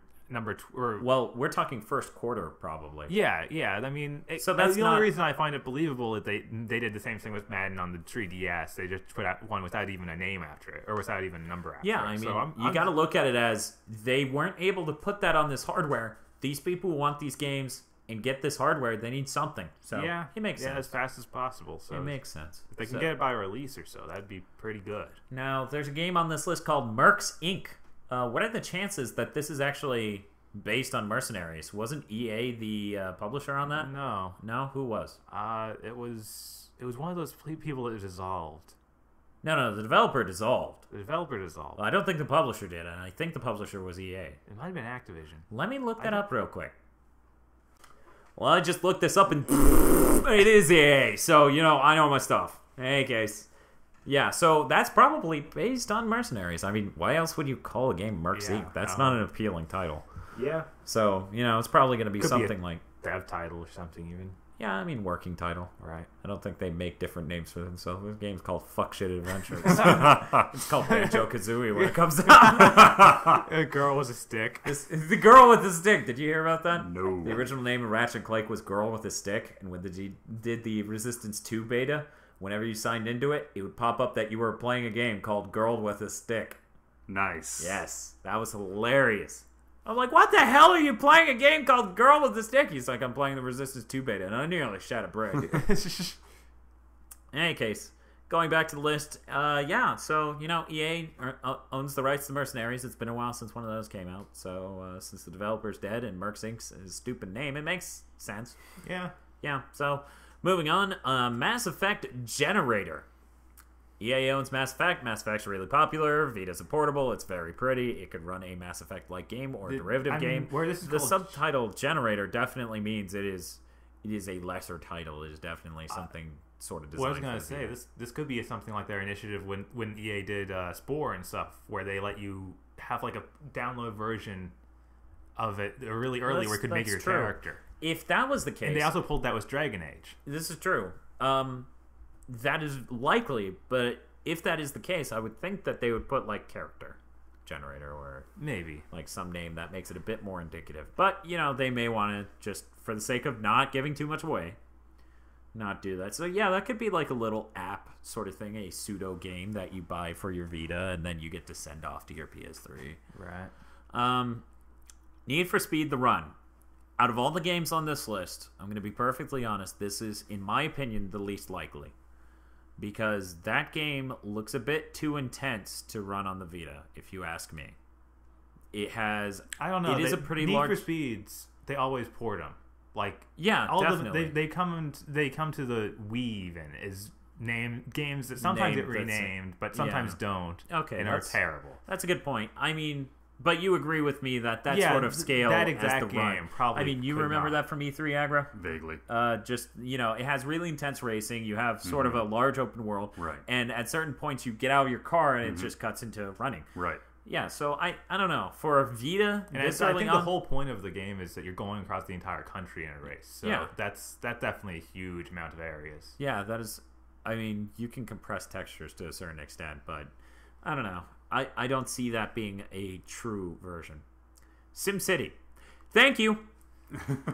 well, we're talking first quarter probably. Yeah. I mean, so that's the only reason I find it believable that they did the same thing with Madden on the 3DS. They just put out one without even a name after it, or without even a number after it. Yeah, I mean, you got to look at it as they weren't able to put that on this hardware. These people who want these games and get this hardware, they need something. So yeah, it makes sense. as fast as possible. So it makes sense. If they can get it by release or so, that'd be pretty good. Now, there's a game on this list called Mercs Inc. What are the chances that this is actually based on Mercenaries? Wasn't EA the publisher on that? No. Who was? It was one of those people that dissolved. No, the developer dissolved. The developer dissolved. Well, I don't think the publisher did, and I think the publisher was EA. It might have been Activision. Let me look that up real quick. Well, I just looked this up, and it is EA, so, I know my stuff. Hey, case. Yeah, so that's probably based on Mercenaries. I mean, why else would you call a game Mercs Inc.? That's not an appealing title. Yeah. So, it's probably going to be something like dev title or something even. Yeah, I mean working title. Right. I don't think they make different names for themselves. This game's called Fuck Shit Adventures. It's called Banjo-Kazooie when it comes out. A girl with a stick. The girl with the stick. Did you hear about that? No. The original name of Ratchet & Clank was Girl with a Stick, and when did the Resistance 2 beta, whenever you signed into it, it would pop up that you were playing a game called Girl with a Stick. Nice. Yes. That was hilarious. I'm like, what the hell are you playing a game called Girl with a Stick? He's like, I'm playing the Resistance 2 beta, and I nearly shat a brick. In any case, going back to the list, so, EA owns the rights to Mercenaries. It's been a while since one of those came out, so since the developer's dead and Mercs Inc.'s his stupid name, it makes sense. Yeah. Yeah, so, moving on, Mass Effect Generator. EA owns Mass Effect. Mass Effect's really popular. Vita's a portable. It's very pretty. It could run a Mass Effect-like game or a derivative game. Where this is the subtitle Generator definitely means it is a lesser title. It is definitely something sort of designed. What I was going to say, this could be something like their initiative when EA did Spore and stuff, where they let you have like a download version of it really early where it could make your character. If that was the case... And they also pulled that with Dragon Age. This is true. That is likely, but if that is the case, I would think that they would put like character generator or maybe like some name that makes it a bit more indicative. But they may want to, just for the sake of not giving too much away, not do that. So yeah, that could be like a little app sort of thing, a pseudo game that you buy for your Vita and then you get to send off to your PS3. Right. Need for Speed: The Run. Out of all the games on this list, I'm going to be perfectly honest, this is, in my opinion, the least likely. Because that game looks a bit too intense to run on the Vita, if you ask me. It has... I don't know. It is a pretty large... Need for Speeds, they always port them. Like, yeah, definitely. They come to the Wii even as games that sometimes get renamed, but sometimes don't. Okay, and are terrible. That's a good point. I mean... But you agree with me that sort of scale that exact as the game run. Probably. I mean, you remember that from E3, Aggro? Vaguely. It has really intense racing. You have sort of a large open world. Right. And at certain points, you get out of your car and it just cuts into running. Right. Yeah, so I don't know. For a Vita, and I think the whole point of the game is that you're going across the entire country in a race. So that's definitely a huge amount of areas. Yeah, that is... I mean, you can compress textures to a certain extent, but I don't know. I don't see that being a true version. SimCity. Thank you.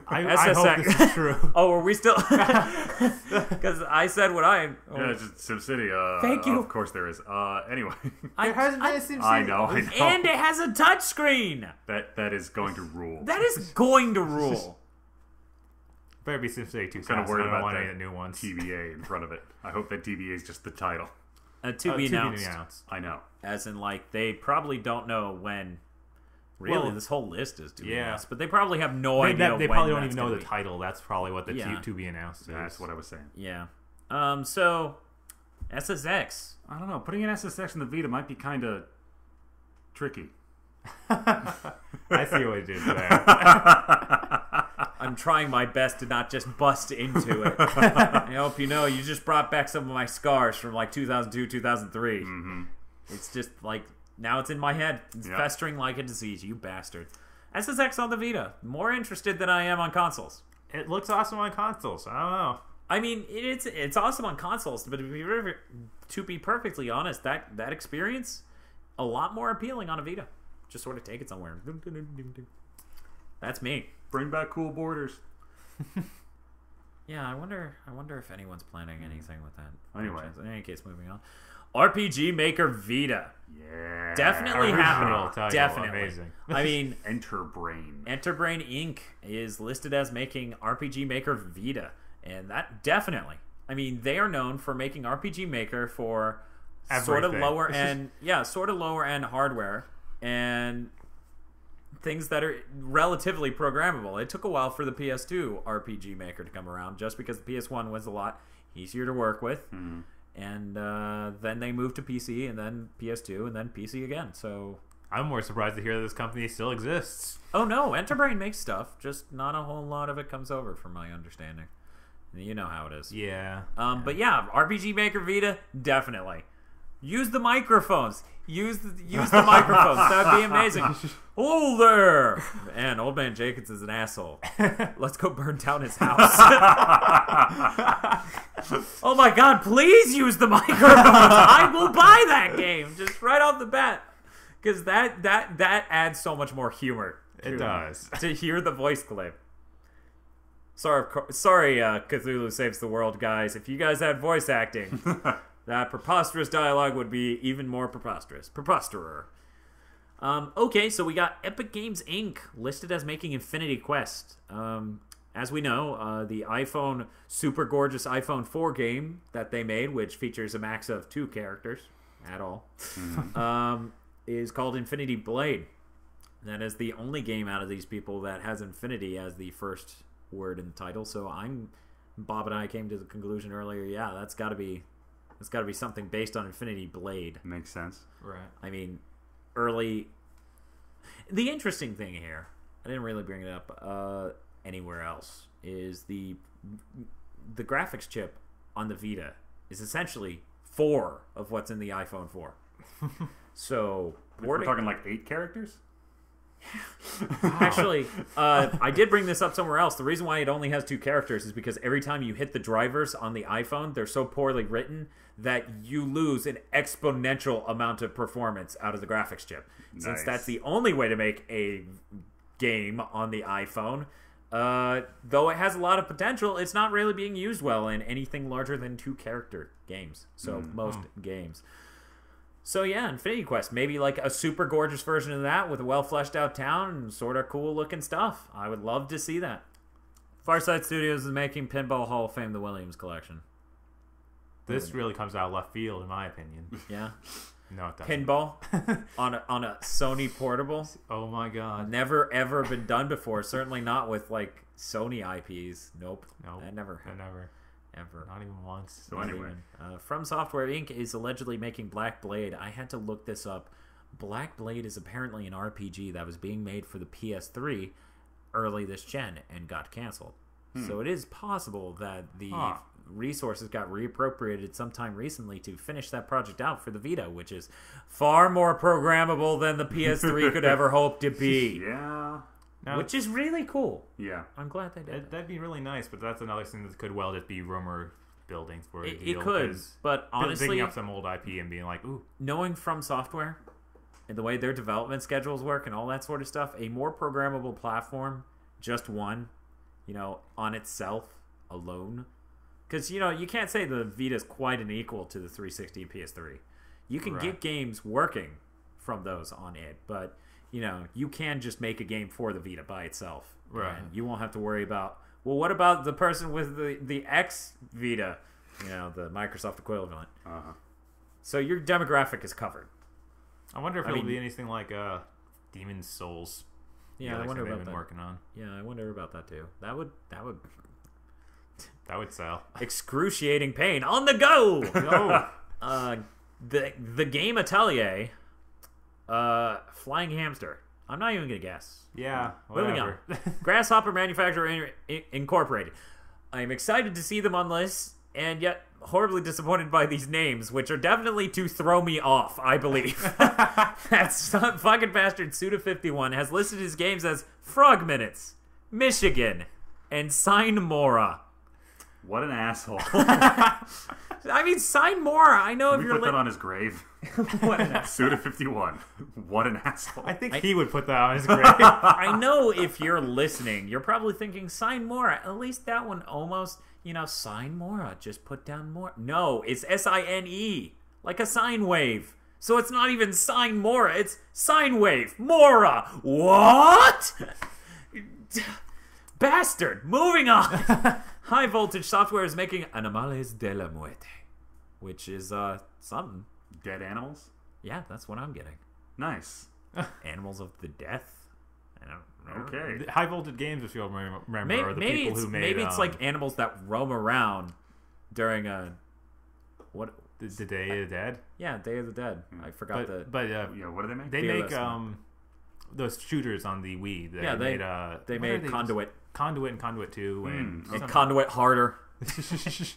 I hope this is true. Oh, are we still? Because I said what I... Yeah, it's just SimCity. Thank you. Of course there is. Anyway. There hasn't been a SimCity. I know. And it has a touchscreen. That is going to rule. That is going to rule. Better be SimCity 2. Kind of worried about that new ones. TBA in front of it. I hope that TBA is just the title. To be announced. I know. As in, like, they probably don't know when. Really, this whole list is to be announced, but they probably have no idea. They probably don't even know the title. That's probably what the to be announced is. That's what I was saying. Yeah. So SSX. I don't know. Putting an SSX in the Vita might be kind of tricky. I see what you did there. I I'm trying my best to not just bust into it. I hope you know you just brought back some of my scars from like 2002, 2003. Mm-hmm. It's just like now it's in my head. It's festering like a disease. You bastard. SSX on the Vita. More interested than I am on consoles. It looks awesome on consoles. I don't know. I mean, it's awesome on consoles, but to be perfectly honest, that experience a lot more appealing on a Vita. Just sort of take it somewhere. That's me. Bring back cool borders. Yeah, I wonder if anyone's planning anything with that. Anyway, in any case, moving on. RPG Maker Vita. Yeah, Definitely happening. Title. Definitely. Amazing. I mean, Enterbrain Inc. is listed as making RPG Maker Vita, and that definitely. I mean, they are known for making RPG Maker for sort of lower end, sort of lower end hardware and things that are relatively programmable. It took a while for the PS2 RPG Maker to come around, just because the PS1 was a lot easier to work with. Mm-hmm. And then they moved to PC, and then PS2, and then PC again. So I'm more surprised to hear that this company still exists. oh no, Enterbrain makes stuff, just not a whole lot of it comes over, from my understanding. You know how it is. Yeah. But yeah, RPG Maker Vita, definitely. Use the microphones. Use the microphones. That'd be amazing. Hello there. Man, Old Man Jacobs is an asshole. Let's go burn down his house. Oh my God! Please use the microphones. I will buy that game just right off the bat, because that adds so much more humor. It does. To hear the voice clip. Sorry, Cthulhu Saves the World, guys. If you guys had voice acting, that preposterous dialogue would be even more preposterous. Preposterer. Okay, so we got Epic Games Inc. listed as making Infinity Quest. As we know, the iPhone, super gorgeous iPhone 4 game that they made, which features a max of 2 characters at all, is called Infinity Blade. That is the only game out of these people that has Infinity as the first word in the title. So Bob and I came to the conclusion earlier, yeah, that's got to be something based on Infinity Blade. Makes sense. Right. I mean, early. The interesting thing here, I didn't really bring it up anywhere else, is the graphics chip on the Vita is essentially 4 of what's in the iPhone 4. So we're talking like 8 characters. Actually, I did bring this up somewhere else. The reason why it only has 2 characters is because every time you hit the drivers on the iPhone, they're so poorly written that you lose an exponential amount of performance out of the graphics chip. Nice. Since that's the only way to make a game on the iPhone, though it has a lot of potential, it's not really being used well in anything larger than 2-character games. So most games. So yeah, Infinity Quest, maybe like a super gorgeous version of that with a well fleshed out town and sort of cool looking stuff. I would love to see that. Farside Studios is making Pinball Hall of Fame, the Williams Collection. This really comes out of left field, in my opinion. Yeah. No, it doesn't. Pinball on a Sony portable. Oh my God. Never ever been done before. Certainly not with like Sony IPs. Nope. That never. Ever. Not even once. So anyway. From Software Inc. is allegedly making Black Blade. I had to look this up. Black Blade is apparently an RPG that was being made for the PS3 early this gen and got canceled. So it is possible that the resources got reappropriated sometime recently to finish that project out for the Vita, which is far more programmable than the PS3 could ever hope to be. Yeah. Now, which is really cool. Yeah. I'm glad they did. That'd be really nice, but that's another thing that could well just be rumor building for a It deal, could, but honestly, picking up some old IP and being like, ooh. Knowing From Software and the way their development schedules work and all that sort of stuff, a more programmable platform, just one, on itself alone. Because, you can't say the Vita's quite an equal to the 360 and PS3. You can get games working from those on it, but... you can just make a game for the Vita by itself. Right. And you won't have to worry about, well, what about the person with the X Vita? The Microsoft equivalent. Uh-huh. So your demographic is covered. I wonder if it'll be anything like Demon's Souls. Yeah, I wonder they've about been that. working on. Yeah, I wonder about that too. That would That would sell. Excruciating pain on the go. The Game Atelier. Flying Hamster. I'm not even gonna guess. Yeah, Moving on. whatever. Grasshopper Manufacturer Incorporated. I am excited to see them on lists, and yet horribly disappointed by these names, which are definitely to throw me off, I believe. That fucking bastard Suda51 has listed his games as Frog Minutes, Michigan, and Sign Mora. What an asshole. I mean, Sign Mora. I know Can if we you're put that on his grave? What an asshole. Suda51. What an asshole. I think he would put that on his grave. I know if you're listening, you're probably thinking Sign Mora. At least that one almost, Sign Mora. Just put down more. No, it's SINE, like a sine wave. So it's not even Sign Mora. It's Sine Wave Mora. What? Bastard. Moving on. High Voltage Software is making Animales de la Muerte, which is something. Dead animals? Yeah, that's what I'm getting. Nice. Animals of the Death. I don't know. Okay. High Voltage Games, if you'll remember, are the people who made... Maybe it's like animals that roam around during what? The Day of the Dead? Yeah, Day of the Dead. I forgot But What do they make? they Fearless, make those shooters on the Wii. They made Conduit. Conduit and Conduit 2 And Conduit Harder.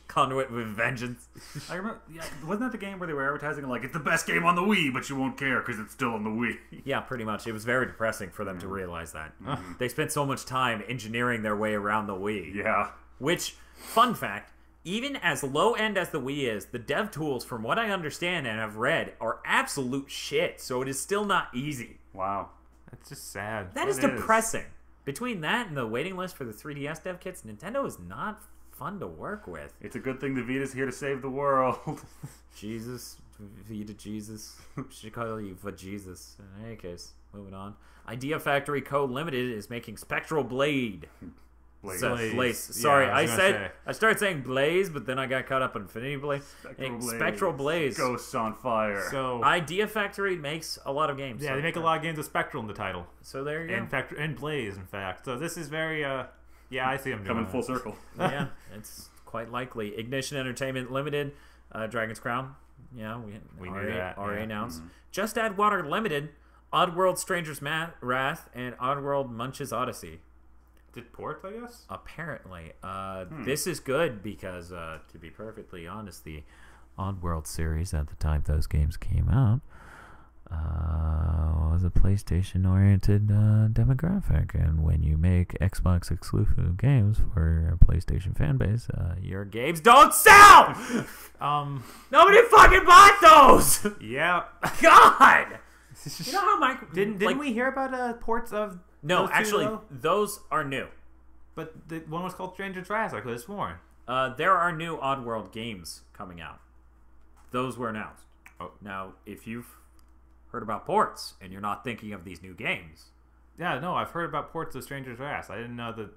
Conduit with Vengeance. I remember, wasn't that the game where they were advertising like, it's the best game on the Wii, but you won't care because it's still on the Wii? Yeah, pretty much. It was very depressing for them to realize that. They spent so much time engineering their way around the Wii. Yeah. Which, fun fact, even as low-end as the Wii is, the dev tools, from what I understand and have read, are absolute shit, so it is still not easy. Wow. That's just sad. That is depressing. Between that and the waiting list for the 3DS dev kits, Nintendo is not fun to work with. It's a good thing the Vita's here to save the world. Jesus. Vita Jesus. Should call you for Jesus. In any case, moving on. Idea Factory Co. Limited is making Spectral Blade. Blaze. Sorry, Yeah, I started saying Blaze, but then I got caught up on Infinity Blaze. Spectral Blaze. Ghosts on fire. So Idea Factory makes a lot of games. yeah, they make a lot of games with Spectral in the title. So there you go. And Blaze, in fact. So this is very yeah, I see them doing Coming full circle. Yeah, it's quite likely. Ignition Entertainment Limited, Dragon's Crown. Yeah, we knew that. already announced. Just Add Water Limited, Oddworld Stranger's Wrath, and Oddworld Munch's Odyssey. Did port, I guess? Apparently. This is good because, to be perfectly honest, the Oddworld series at the time those games came out was a PlayStation-oriented demographic. And when you make Xbox-exclusive games for a PlayStation fanbase, your games don't sell! Nobody fucking bought those! Yeah. God! You know how Mike... Didn't we hear about ports of... No, those two, actually, though? those are new. But the one was called Stranger's Wrath, I could have sworn. There are new Oddworld games coming out. Those were announced. Oh. Now, if you've heard about ports and you're not thinking of these new games... Yeah, no, I've heard about ports of Stranger's Wrath. I didn't know that...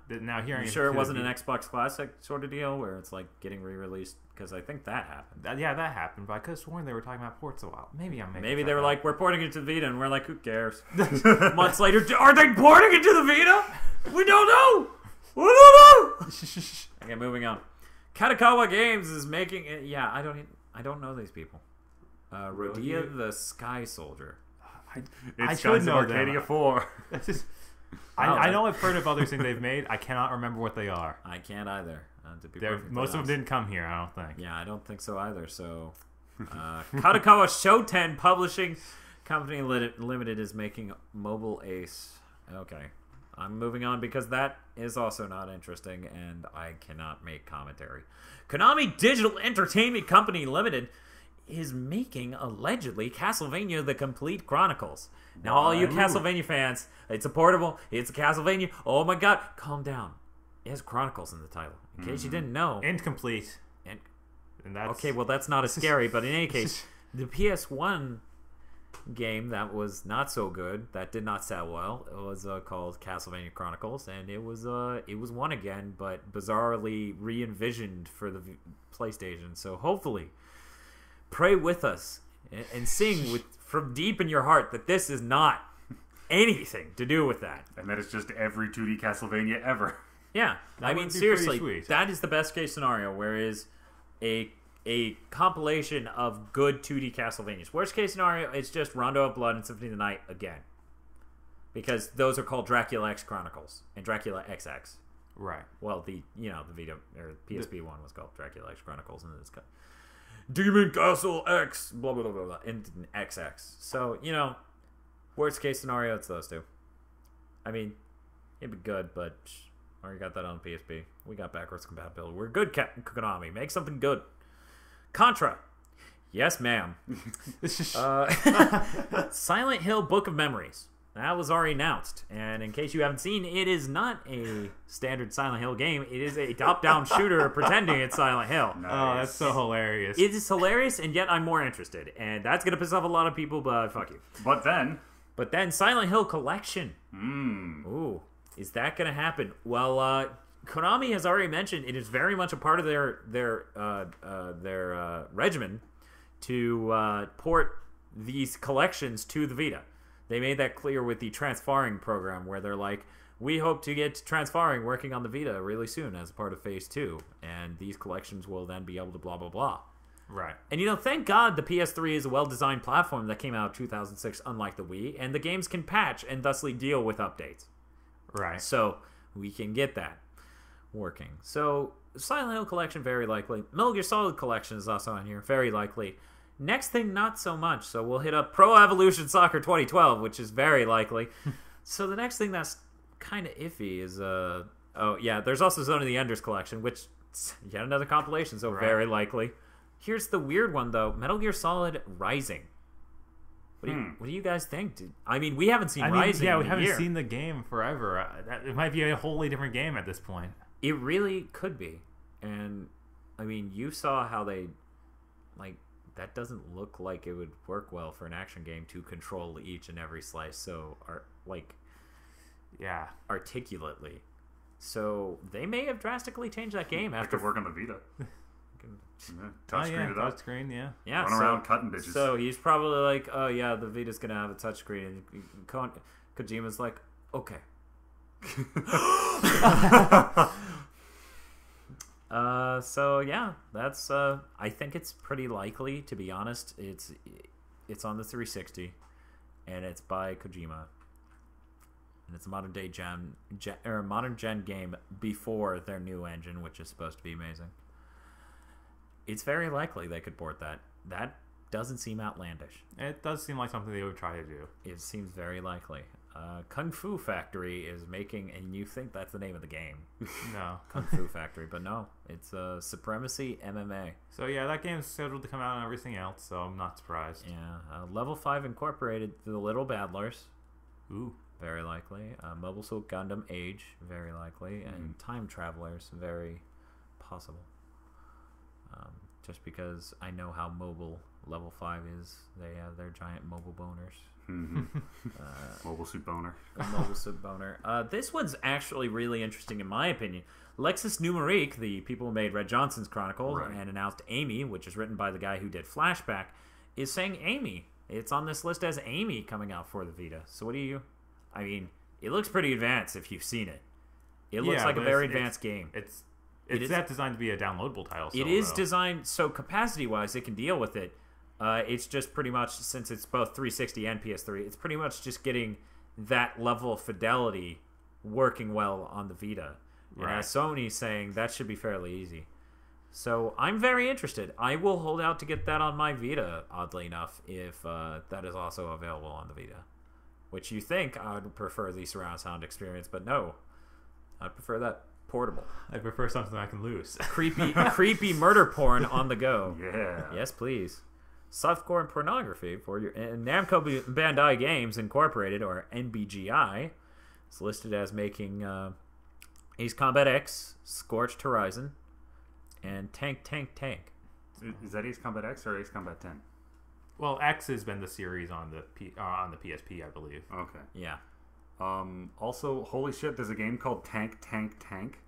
that now hearing... You sure it wasn't an Xbox Classic sort of deal where it's like getting re-released? Because I think that happened. Yeah, that happened, but I could have sworn they were talking about ports a while. Maybe I'm making Maybe they were up. like, we're porting it to the Vita, and we're like, who cares? Months later, are they porting it to the Vita? We don't know! We don't know! Okay, moving on. Katakawa Games is making... Yeah, I don't know these people. Rodia the Sky Soldier. It's should know Arcadia them. 4. I know I've heard of other things they've made. I cannot remember what they are. I can't either. To be Most of them didn't come here, I don't think. Yeah, I don't think so either. So, Katakawa Shoten Publishing Company Limited is making Mobile Ace. Okay. I'm moving on because that is also not interesting and I cannot make commentary. Konami Digital Entertainment Company Limited is making, allegedly, Castlevania The Complete Chronicles. Now, all you Castlevania fans, it's a portable, it's a Castlevania. Oh my god, calm down. It has Chronicles in the title, in case you didn't know. Incomplete. And that's... Okay, well, that's not as scary, but in any case, the PS1 game that was not so good, that did not sell well, it was called Castlevania Chronicles, and it was one again, but bizarrely re-envisioned for the PlayStation. So hopefully, pray with us and sing from deep in your heart that this is not anything to do with that. And that is just every 2D Castlevania ever. Yeah, I mean, seriously, that is the best case scenario, where is a compilation of good 2D Castlevanias. Worst case scenario, it's just Rondo of Blood and Symphony of the Night again. because those are called Dracula X Chronicles and Dracula XX. Right. Well, the Vita or PSP one was called Dracula X Chronicles, and it's called Demon Castle X, blah blah blah blah, blah and XX. So worst case scenario, it's those two. I mean, it'd be good, but already got that on the PSP. We got backwards compatibility. We're good, Konami. Make something good. Contra. Yes, ma'am. Silent Hill Book of Memories. That was already announced. And in case you haven't seen, it is not a standard Silent Hill game. It is a top-down shooter pretending it's Silent Hill. Nice. Oh, that's so hilarious. It is hilarious, and yet I'm more interested. And that's going to piss off a lot of people, but fuck you. But then Silent Hill Collection. Ooh, is that going to happen? Well, Konami has already mentioned it is very much a part of their regimen to port these collections to the Vita. They made that clear with the Transfaring program, where they're like, we hope to get Transfaring working on the Vita really soon as part of Phase 2, and these collections will then be able to blah, blah, blah. Right. And thank God the PS3 is a well-designed platform that came out in 2006, unlike the Wii, and the games can patch and thusly deal with updates. Right. So we can get that working. So Silent Hill Collection, very likely. Metal Gear Solid Collection is also on here, very likely. Next thing, not so much. So we'll hit up Pro Evolution Soccer 2012, which is very likely. So the next thing that's kind of iffy is, there's also Zone of the Enders Collection, which yet another compilation, so very likely. Here's the weird one, though. Metal Gear Solid Rising. What do you guys think? I mean, we haven't seen Rising Yeah, we in a haven't year. seen the game forever. It might be a wholly different game at this point. It really could be. And, I mean, you saw how they, that doesn't look like it would work well for an action game to control each and every slice so, articulately. So, they may have drastically changed that game after... It could work on the Vita. Touchscreen it up. Touchscreen, yeah. Yeah, Run around cutting bitches. So he's probably like, oh yeah, the Vita's gonna have a touchscreen, and Kojima's like, okay. So yeah, that's. I think it's pretty likely, to be honest. It's on the 360, and it's by Kojima, and it's a modern gen game before their new engine, which is supposed to be amazing. It's very likely they could port that. That doesn't seem outlandish. It does seem like something they would try to do. It seems very likely. Kung Fu Factory is making, and you think that's the name of the game. No. Kung Fu Factory, but no. It's Supremacy MMA. So yeah, that game's scheduled to come out and everything else, so I'm not surprised. Yeah. Level 5 Incorporated, The Little Battlers. Ooh. Very likely. Mobile Suit Gundam Age, very likely. And Time Travelers, very possible. Just because I know how mobile Level 5 is. They have their giant mobile boners. Mobile Suit Boner. Mobile Suit Boner. This one's actually really interesting in my opinion. Lexus Numerique, the people who made Red Johnson's Chronicles and announced Amy, which is written by the guy who did Flashback, is saying Amy. It's on this list as Amy coming out for the Vita. So what do you... I mean, it looks pretty advanced if you've seen it. It looks like a very advanced game. It's not designed to be a downloadable title. It is designed so capacity-wise it can deal with it. It's just pretty much, since it's both 360 and PS3, it's pretty much just getting that level of fidelity working well on the Vita. And as Sony's saying, that should be fairly easy. So I'm very interested. I will hold out to get that on my Vita, oddly enough, if that is also available on the Vita. Which you think I would prefer the surround sound experience, but no. I'd prefer that portable. I prefer something I can lose. creepy murder porn on the go. Yeah. Yes, please. Softcore and pornography for your Namco Bandai Games Incorporated, or NBGI, is listed as making Ace Combat X, Scorched Horizon, and Tank. Is that Ace Combat X or Ace Combat 10? Well, X has been the series on the PSP, I believe. Okay. Yeah. Also, holy shit, there's a game called Tank.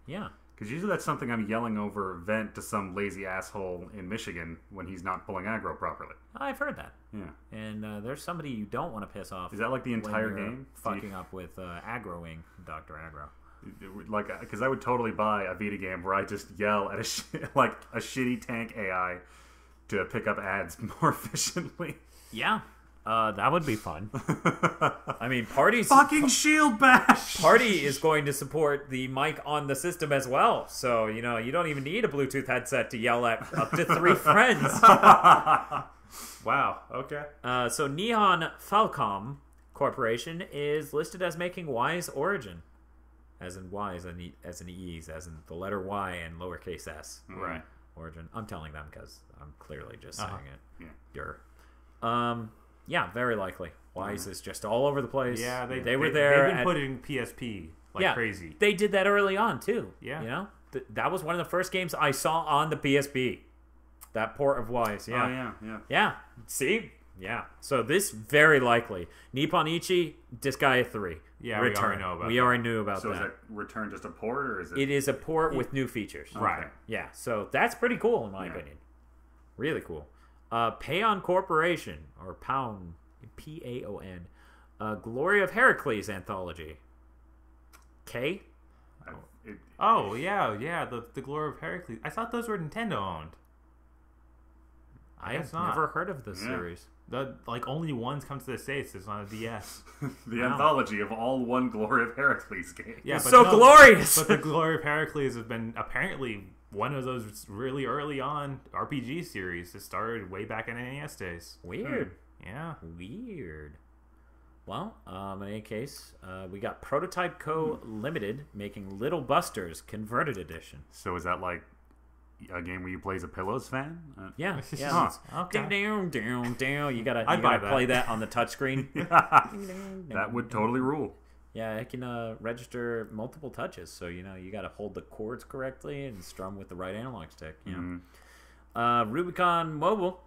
Yeah. Because usually that's something I'm yelling over vent to some lazy asshole in Michigan when he's not pulling aggro properly. I've heard that. Yeah. And there's somebody you don't want to piss off. Is that like the entire game? Fucking up with aggroing Dr. Aggro. Like, because I would totally buy a Vita game where I just yell at a shitty tank AI to pick up ads more efficiently. Yeah. That would be fun. I mean, Party's Fucking shield bash. Party is going to support the mic on the system as well. So, you know, you don't even need a Bluetooth headset to yell at up to 3 friends. Wow. Okay. So Neon Falcom Corporation is listed as making Y's Origin. As in Y, as in E's, as in the letter Y and lowercase s. Right. Origin. I'm telling them because I'm clearly just saying it. Yeah. Yeah, very likely. Y's is just all over the place. Yeah, they were there. They've been putting PSP like crazy. They did that early on too. Yeah. You know, that was one of the first games I saw on the PSP. That port of Y's. Yeah. Oh, yeah. Yeah. See? Yeah. So this very likely. Nippon Ichi, Disgaea 3. Yeah, Return. we already know about We already knew about So that. is that Return just a port, or is it? It is a port with new features. Right. Yeah. So that's pretty cool in my opinion. Really cool. Paon Corporation, or Paon, Paon. Glory of Heracles anthology. K? Oh, yeah. The Glory of Heracles. I thought those were Nintendo owned. I have guess not. never heard of this series. Only one's come to the States. It's on a DS. The anthology of all one Glory of Heracles games. Yeah, It's so glorious! But the Glory of Heracles has been apparently one of those really early on RPG series that started way back in NES days. Weird. Yeah. Weird. Well, in any case, we got Prototype Co. Limited making Little Busters Converted Edition. So is that like a game where you play as a Pillows fan? Yeah. Okay. You gotta buy that. play that on the touchscreen. That would totally rule. Yeah, it can register multiple touches, so you gotta hold the chords correctly and strum with the right analog stick. Rubicon Mobile,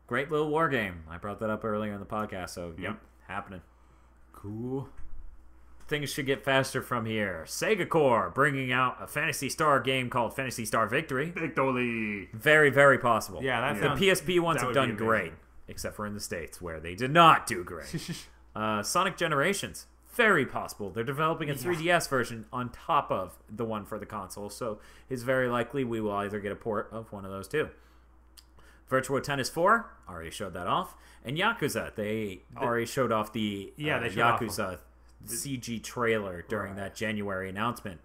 great little war game. I brought that up earlier in the podcast, so yep, happening. Cool. Things should get faster from here. Sega Core bringing out a Phantasy Star game called Phantasy Star Victory. Victory. Very, very possible. Yeah, the PSP ones have done great, except for in the States where they did not do great. Sonic Generations, very possible. They're developing a 3DS version on top of the one for the console, so it's very likely we will either get a port of one of those two. Virtua Tennis 4, already showed that off. And Yakuza, they already showed off the Yakuza CG trailer during that January announcement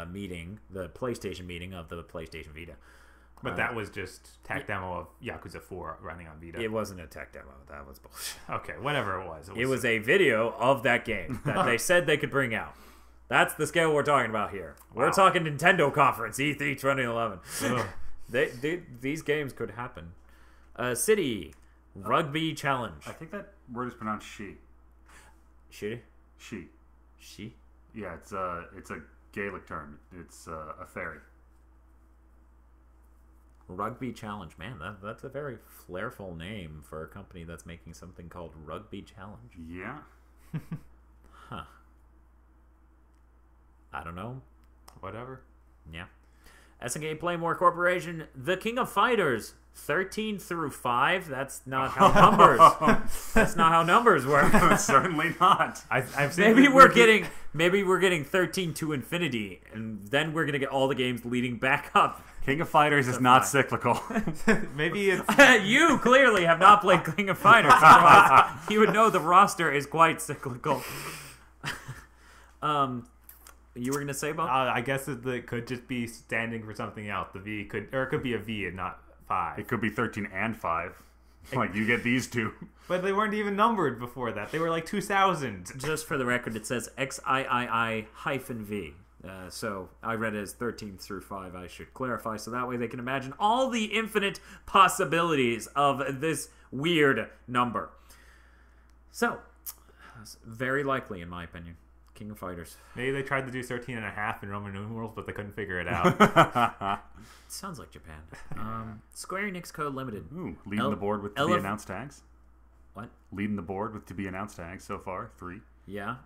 meeting, the PlayStation meeting of the PlayStation Vita. But that was just tech demo of Yakuza 4 running on Vita. It wasn't a tech demo. That was bullshit. Okay, whatever it was. It was a video of that game that they said they could bring out. That's the scale we're talking about here. Wow. We're talking Nintendo Conference, E3 2011. These games could happen. City Rugby Challenge. I think that word is pronounced she. She? She. She? Yeah, it's a Gaelic term. It's a fairy. Rugby Challenge. Man, that's a very flairful name for a company that's making something called Rugby Challenge. Yeah. Huh. I don't know. Whatever. Yeah. SNK Playmore Corporation, The King of Fighters, 13 through 5. That's not how numbers. That's not how numbers work. Certainly not. Maybe we're getting 13 to infinity, and then we're gonna get all the games leading back up. King of Fighters is not cyclical. Maybe it's you clearly have not played King of Fighters. Otherwise, you would know the roster is quite cyclical. You were gonna say about? I guess it could just be standing for something else. The V could be a V and not 5. It could be 13 and 5. Like you get these two. But they weren't even numbered before that. They were like 2000. Just for the record, it says XIII-V. So I read it as 13 through 5. I should clarify, so that way they can imagine all the infinite possibilities of this weird number. So, very likely, in my opinion. King of Fighters. Maybe they tried to do 13 and a half in Roman numerals, but they couldn't figure it out. Sounds like Japan. Square Enix Co. Limited. Ooh, leading the board with to be announced tags. What? Leading the board with to be announced tags so far. 3. Yeah,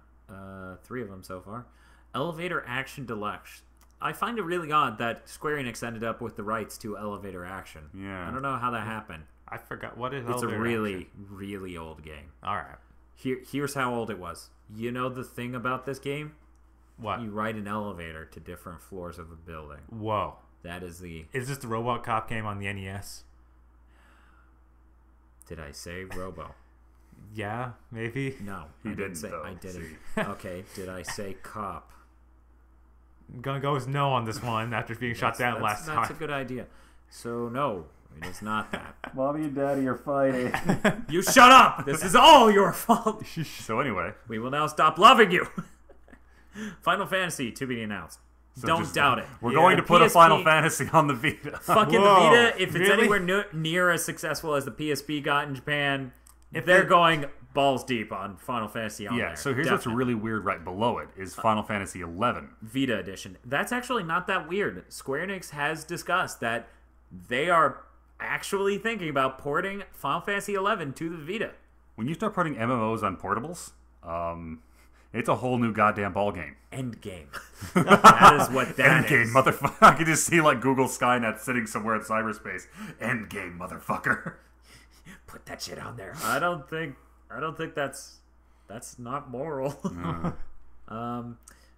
3 of them so far. Elevator Action Deluxe. I find it really odd that Square Enix ended up with the rights to Elevator Action. Yeah. I don't know how that happened. I forgot what is It's Elevator a really, Action? really old game. All right. Here's how old it was. You know the thing about this game? What? You ride an elevator to different floors of a building. Whoa. That is the... Is this the Robot Cop game on the NES? Did I say Robo? Yeah, maybe. No, He didn't, say. though. I didn't. See. Okay, did I say cop? I'm gonna go with no on this one after being shot down last time. That's a good idea. So no, it is not that. Mommy and Daddy are fighting. You shut up! This is all your fault. So anyway, We will now stop loving you. Final Fantasy to be announced. so Don't just- doubt it. We're Yeah, going the to put a PSP Final Fantasy on the Vita. Fucking Whoa, the Vita, if it's really? anywhere near as successful as the PSP got in Japan, If they're they- going balls deep on Final Fantasy on Yeah, there. so here's Definitely. what's really weird right below it is Final Fantasy 11. Vita edition. That's actually not that weird. Square Enix has discussed that they are actually thinking about porting Final Fantasy 11 to the Vita. When you start putting MMOs on portables, it's a whole new goddamn ballgame. Endgame. That is what that Endgame, is. motherfucker. I can just see like Google Skynet sitting somewhere in cyberspace. Endgame, motherfucker. Put that shit on there. I don't think that's not moral.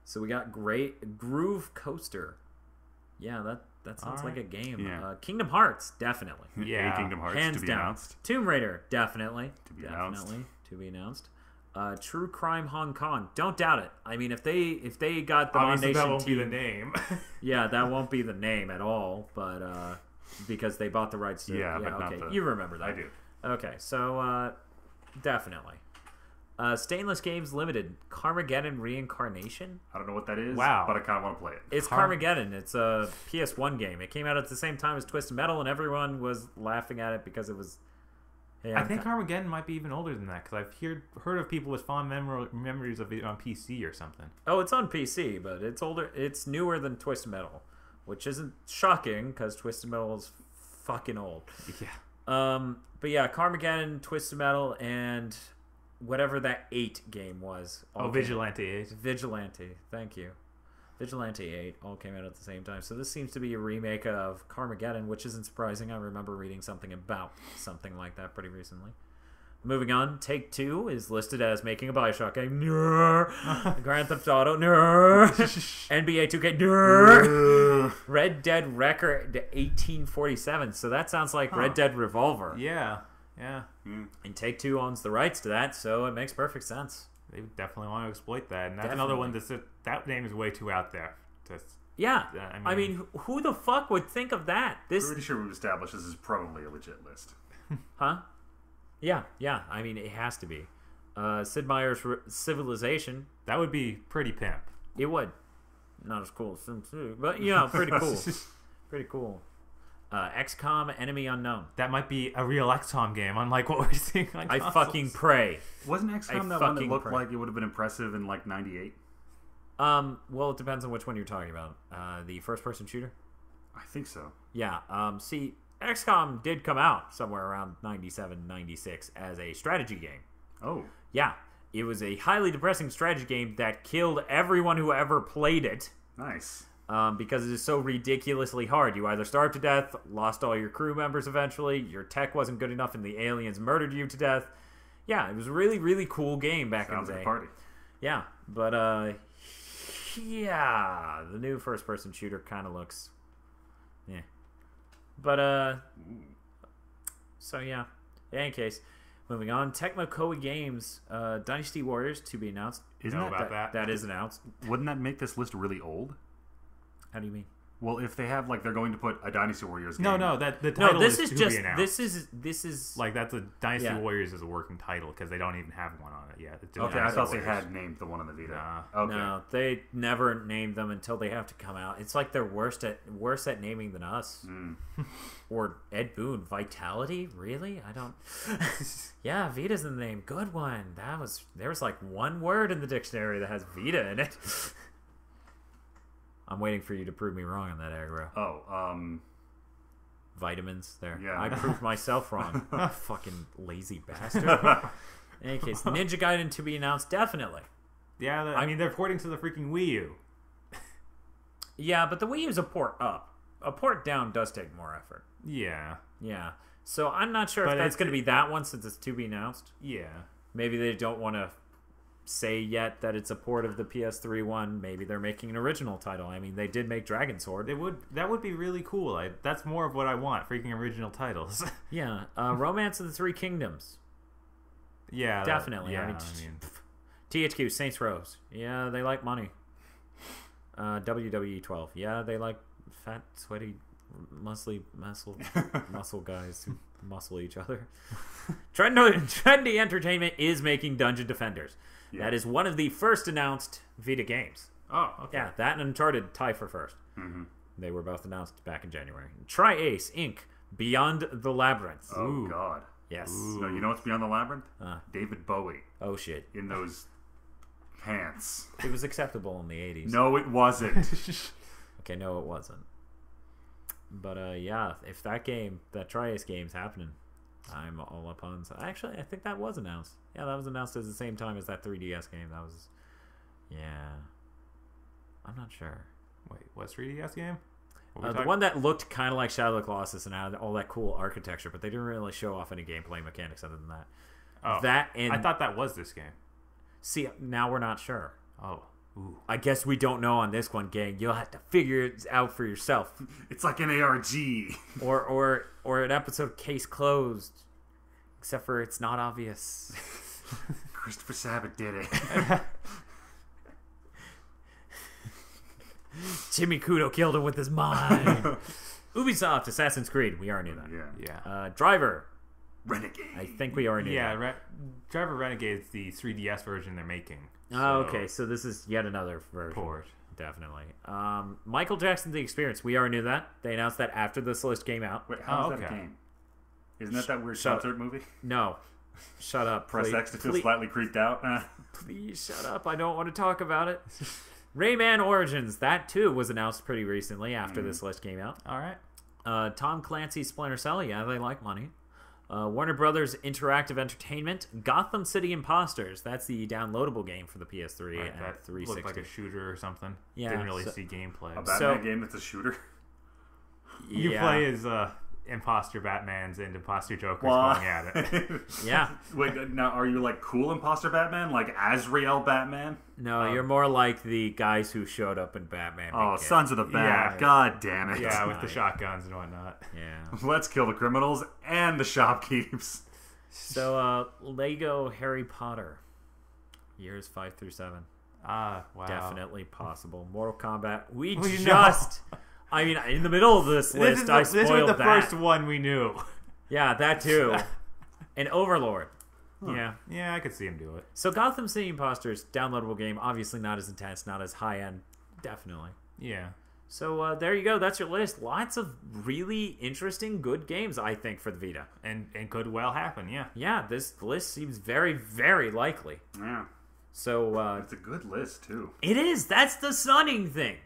So we got Great Groove Coaster. Yeah, that sounds like a game. Yeah. Kingdom Hearts, definitely. Yeah. A Kingdom Hearts Hands to be down. announced. Tomb Raider, definitely. To be announced. Definitely to be announced. True Crime Hong Kong. Don't doubt it. I mean, if they got the Obviously, that Nation won't be the team, name. yeah, that won't be the name at all. But because they bought the rights to, Yeah, but not okay, the- you remember that. I do. Okay, so definitely. Stainless Games Limited, Carmageddon Reincarnation. I don't know what that is, Wow. but I kind of want to play it. It's Carmageddon. It's a PS1 game. It came out at the same time as Twisted Metal, and everyone was laughing at it because it was. Hey, I think Armageddon might be even older than that because I've heard of people with fond memories of it on PC or something. Oh, it's on PC, but it's older. It's newer than Twisted Metal, which isn't shocking because Twisted Metal is fucking old. Yeah. But yeah, Carmageddon, Twisted Metal, and whatever that 8 game was. all came- Vigilante Age. Vigilante. Thank you. Vigilante 8 all came out at the same time. So this seems to be a remake of Carmageddon, which isn't surprising. I remember reading something about something like that pretty recently. Moving on, Take-Two is listed as making a Bioshock game. Grand Theft Auto. NBA 2K. Red Dead Record 1847. So that sounds like Red Dead Revolver. Yeah. Yeah. And Take-Two owns the rights to that, so it makes perfect sense. They definitely want to exploit that. And that's another one that name is way too out there. Yeah. I I mean, who the fuck would think of that? I'm pretty sure we've established this is probably a legit list. Huh? Yeah. I mean, it has to be. Sid Meier's Civilization. That would be pretty pimp. It would. Not as cool as Sim 2, but, you know, pretty cool. Pretty cool. XCOM Enemy Unknown. That might be a real XCOM game, unlike what we're seeing on I consoles. fucking pray. Wasn't XCOM I that one that fucking looked pray. like it would have been impressive in like 98? Well, it depends on which one you're talking about. The first-person shooter? I think so. Yeah. See, XCOM did come out somewhere around 97, 96 as a strategy game. Oh. Yeah. It was a highly depressing strategy game that killed everyone who ever played it. Nice. Because it is so ridiculously hard. You either starved to death, lost all your crew members eventually, your tech wasn't good enough, and the aliens murdered you to death. Yeah, it was a really, really cool game back Sounds in the like day. a party. Yeah, but yeah, the new first-person shooter kind of looks, yeah. But so yeah. In any case, moving on. Tecmo Koei Games, Dynasty Warriors to be announced. Isn't that That is announced. Wouldn't that make this list really old? How do you mean? Well, if they have like they're going to put a Dynasty Warriors game. No, the title No, this is is to just be announced. this is Like, that's a Dynasty Yeah. Warriors is a working title because they don't even have one on it yet. It's just Okay, I Dynasty thought they Warriors. had named the one on the Vita. Nah. Okay. No, they never name them until they have to come out. It's like they're worse at naming than us. Or Ed Boon, Vitality? Really? I don't. Yeah, Vita's in the name. Good one. There was like one word in the dictionary that has Vita in it. I'm waiting for you to prove me wrong on that, Aggro. Oh, Vitamins. There. Yeah. I proved myself wrong. Fucking lazy bastard. In any case, Ninja Gaiden to be announced, definitely. Yeah, I mean, they're porting to the freaking Wii U. Yeah, but the Wii U's a port up. A port down does take more effort. Yeah. Yeah. So I'm not sure But if that's it's- going to be that one since it's to be announced. Yeah. Maybe they don't want to say yet that it's a port of the PS3 one. Maybe they're making an original title. I mean, they did make Dragon Sword. That would be really cool. That's more of what I want, freaking original titles. Yeah. Romance of the Three Kingdoms. Yeah, definitely. Yeah, I mean, THQ, Saints Row. Yeah, they like money. WWE 12. Yeah, they like fat, sweaty, muscle guys who muscle each other. Trendy Entertainment is making Dungeon Defenders. Yeah. That is one of the first announced Vita games. Oh, okay. Yeah, that and Uncharted tie for first. Mm-hmm. They were both announced back in January. Tri-Ace Inc. Beyond the Labyrinth. Oh, God. Yes. No, you know what's Beyond the Labyrinth? David Bowie. Oh, shit. In those pants. It was acceptable in the 80s. No, it wasn't. Okay, no, it wasn't. But, yeah, if that Tri-Ace game's happening, I'm all up on... Actually, I think that was announced. Yeah, that was announced at the same time as that 3DS game. That was... Yeah. I'm not sure. Wait, what's 3DS game? The one that looked kind of like Shadow of the Colossus and had all that cool architecture, but they didn't really show off any gameplay mechanics other than that. Oh, that and... I thought that was this game. See, now we're not sure. Oh. Ooh. I guess we don't know on this one, gang. You'll have to figure it out for yourself. It's like an ARG. or an episode Case Closed. Except for it's not obvious. Christopher Sabat did it. Jimmy Kudo killed him with his mind. Ubisoft, Assassin's Creed. We already knew that. Yeah. Driver. Renegade. I think we already knew that. Yeah, Driver Renegade is the 3DS version they're making. Oh, okay. So this is yet another version. Port. Definitely. Michael Jackson, The Experience. We already knew that. They announced that after this list came out. Wait, how is that a game? Isn't that weird concert movie? No. Shut up. Press X to feel slightly creeped out. Please shut up. I don't want to talk about it. Rayman Origins. That, too, was announced pretty recently after this list came out. All right. Tom Clancy's Splinter Cell. Yeah, they like money. Warner Brothers Interactive Entertainment, Gotham City Imposters. That's the downloadable game for the PS3 and that 360. Looked like a shooter or something. Yeah, didn't really see gameplay. A Batman game that's a shooter? You play as imposter Batmans and imposter Jokers going at it. Yeah. Wait, now are you like cool imposter Batman? Like Azrael Batman? No, you're more like the guys who showed up in Batman. Oh, Sons of the Bat. Yeah. God damn it. Yeah, with the shotguns and whatnot. Yeah. Let's kill the criminals and the shopkeepers. So, Lego Harry Potter. Years 5 through 7. Wow. Definitely possible. Mortal Kombat. We know. I mean, in the middle of this list, I spoiled that. This was the first one we knew. Yeah, that too. And Overlord. Huh. Yeah. Yeah, I could see him do it. So Gotham City Imposters, downloadable game. Obviously not as intense, not as high-end. Definitely. Yeah. So there you go. That's your list. Lots of really interesting, good games, I think, for the Vita. And could well happen, yeah. Yeah, this list seems very, very likely. Yeah. So it's a good list, too. It is. That's the stunning thing.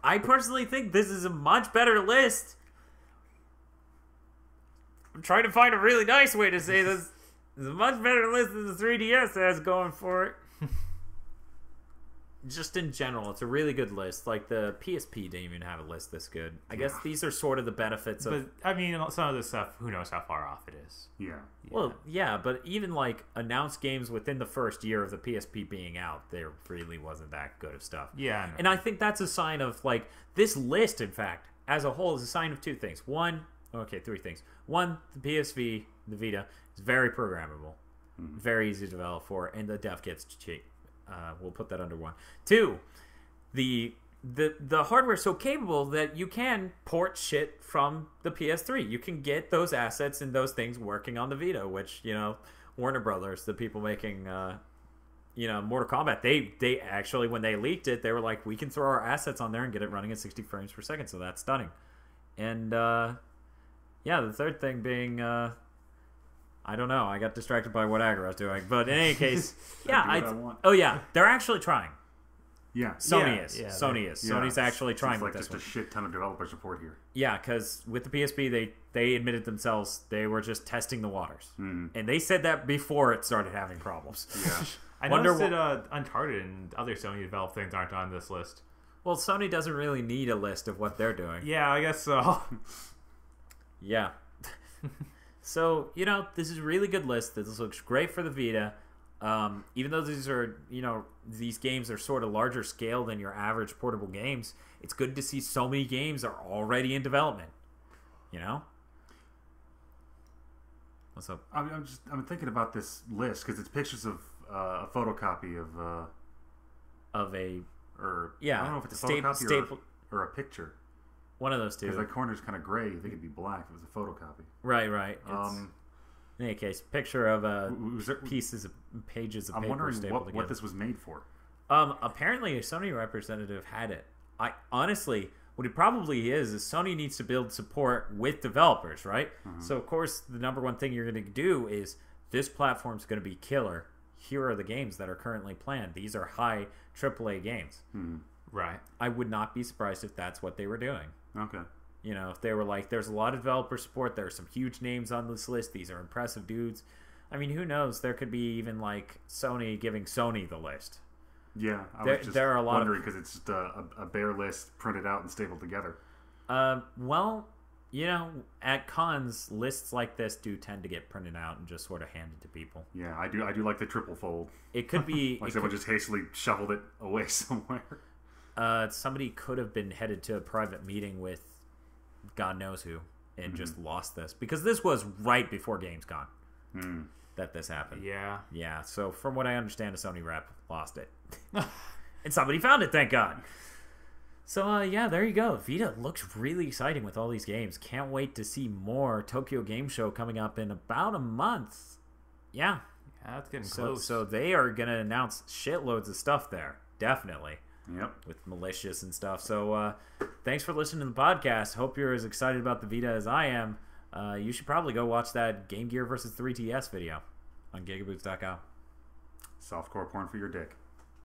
I personally think this is a much better list. I'm trying to find a really nice way to say this. It's a much better list than the 3DS has going for it. Just in general, it's a really good list. Like, the PSP didn't even have a list this good. I guess these are sort of the benefits of... But, I mean, some of this stuff, who knows how far off it is. Yeah. Well, yeah, but even, like, announced games within the first year of the PSP being out, there really wasn't that good of stuff. Yeah, I know. And I think that's a sign of, like, this list, in fact, as a whole, is a sign of two things. Three things. One, the PSV, the Vita, is very programmable. Very easy to develop for, and the dev kit's cheap. We'll put that under one. Two, the hardware is so capable that you can port shit from the PS3. You can get those assets and those things working on the Vita, which, Warner Brothers, the people making, Mortal Kombat, they actually, when they leaked it, they were like, we can throw our assets on there and get it running at 60 frames per second, so that's stunning. And, the third thing being... I don't know. I got distracted by what Aggro was doing. But in any case, they're actually trying. Yeah. Sony is. Sony's actually trying with this one. Just a shit ton of developer support here. Yeah, because with the PSP, they admitted themselves they were just testing the waters. And they said that before it started having problems. Yeah. I noticed that Uncharted and other Sony developed things aren't on this list. Well, Sony doesn't really need a list of what they're doing. Yeah, I guess so. Yeah. So, this is a really good list. This looks great for the Vita. Even though these are, these games are sort of larger scale than your average portable games, it's good to see so many games are already in development. Let's What's up? I'm thinking about this list because it's pictures of a photocopy of a or yeah. I don't know if it's a photocopy or a picture. One of those two. Because that corner's kind of gray. I think it'd be black if it was a photocopy. Right. In any case, picture of pages of paper I'm wondering stapled together. what this was made for. Apparently, a Sony representative had it. I honestly, what it probably is Sony needs to build support with developers, right? So, of course, the number one thing you're going to do is this platform's going to be killer. Here are the games that are currently planned. These are high AAA games. Right. I would not be surprised if that's what they were doing. Okay. You know, if they were like, there's a lot of developer support, there are some huge names on this list, these are impressive dudes. I mean, who knows? There could be even like Sony giving Sony the list. Yeah, I was just wondering because it's just a bare list printed out and stapled together. Well, you know, at cons, lists like this do tend to get printed out and just sort of handed to people. Yeah, I do like the triple fold. It could be like someone just hastily shoveled it away somewhere. Somebody could have been headed to a private meeting with God knows who and just lost this because this was right before Gamescom that this happened. Yeah. So from what I understand, a Sony rep lost it, and somebody found it. Thank God. So yeah, there you go. Vita looks really exciting with all these games. Can't wait to see more. Tokyo Game Show coming up in about a month. Yeah, that's getting close. So they are gonna announce shitloads of stuff there. Definitely. Yep. With Malicious and stuff. So thanks for listening to the podcast. Hope you're as excited about the Vita as I am. You should probably go watch that Game Gear versus 3DS video on GigaBoots.com. Softcore porn for your dick.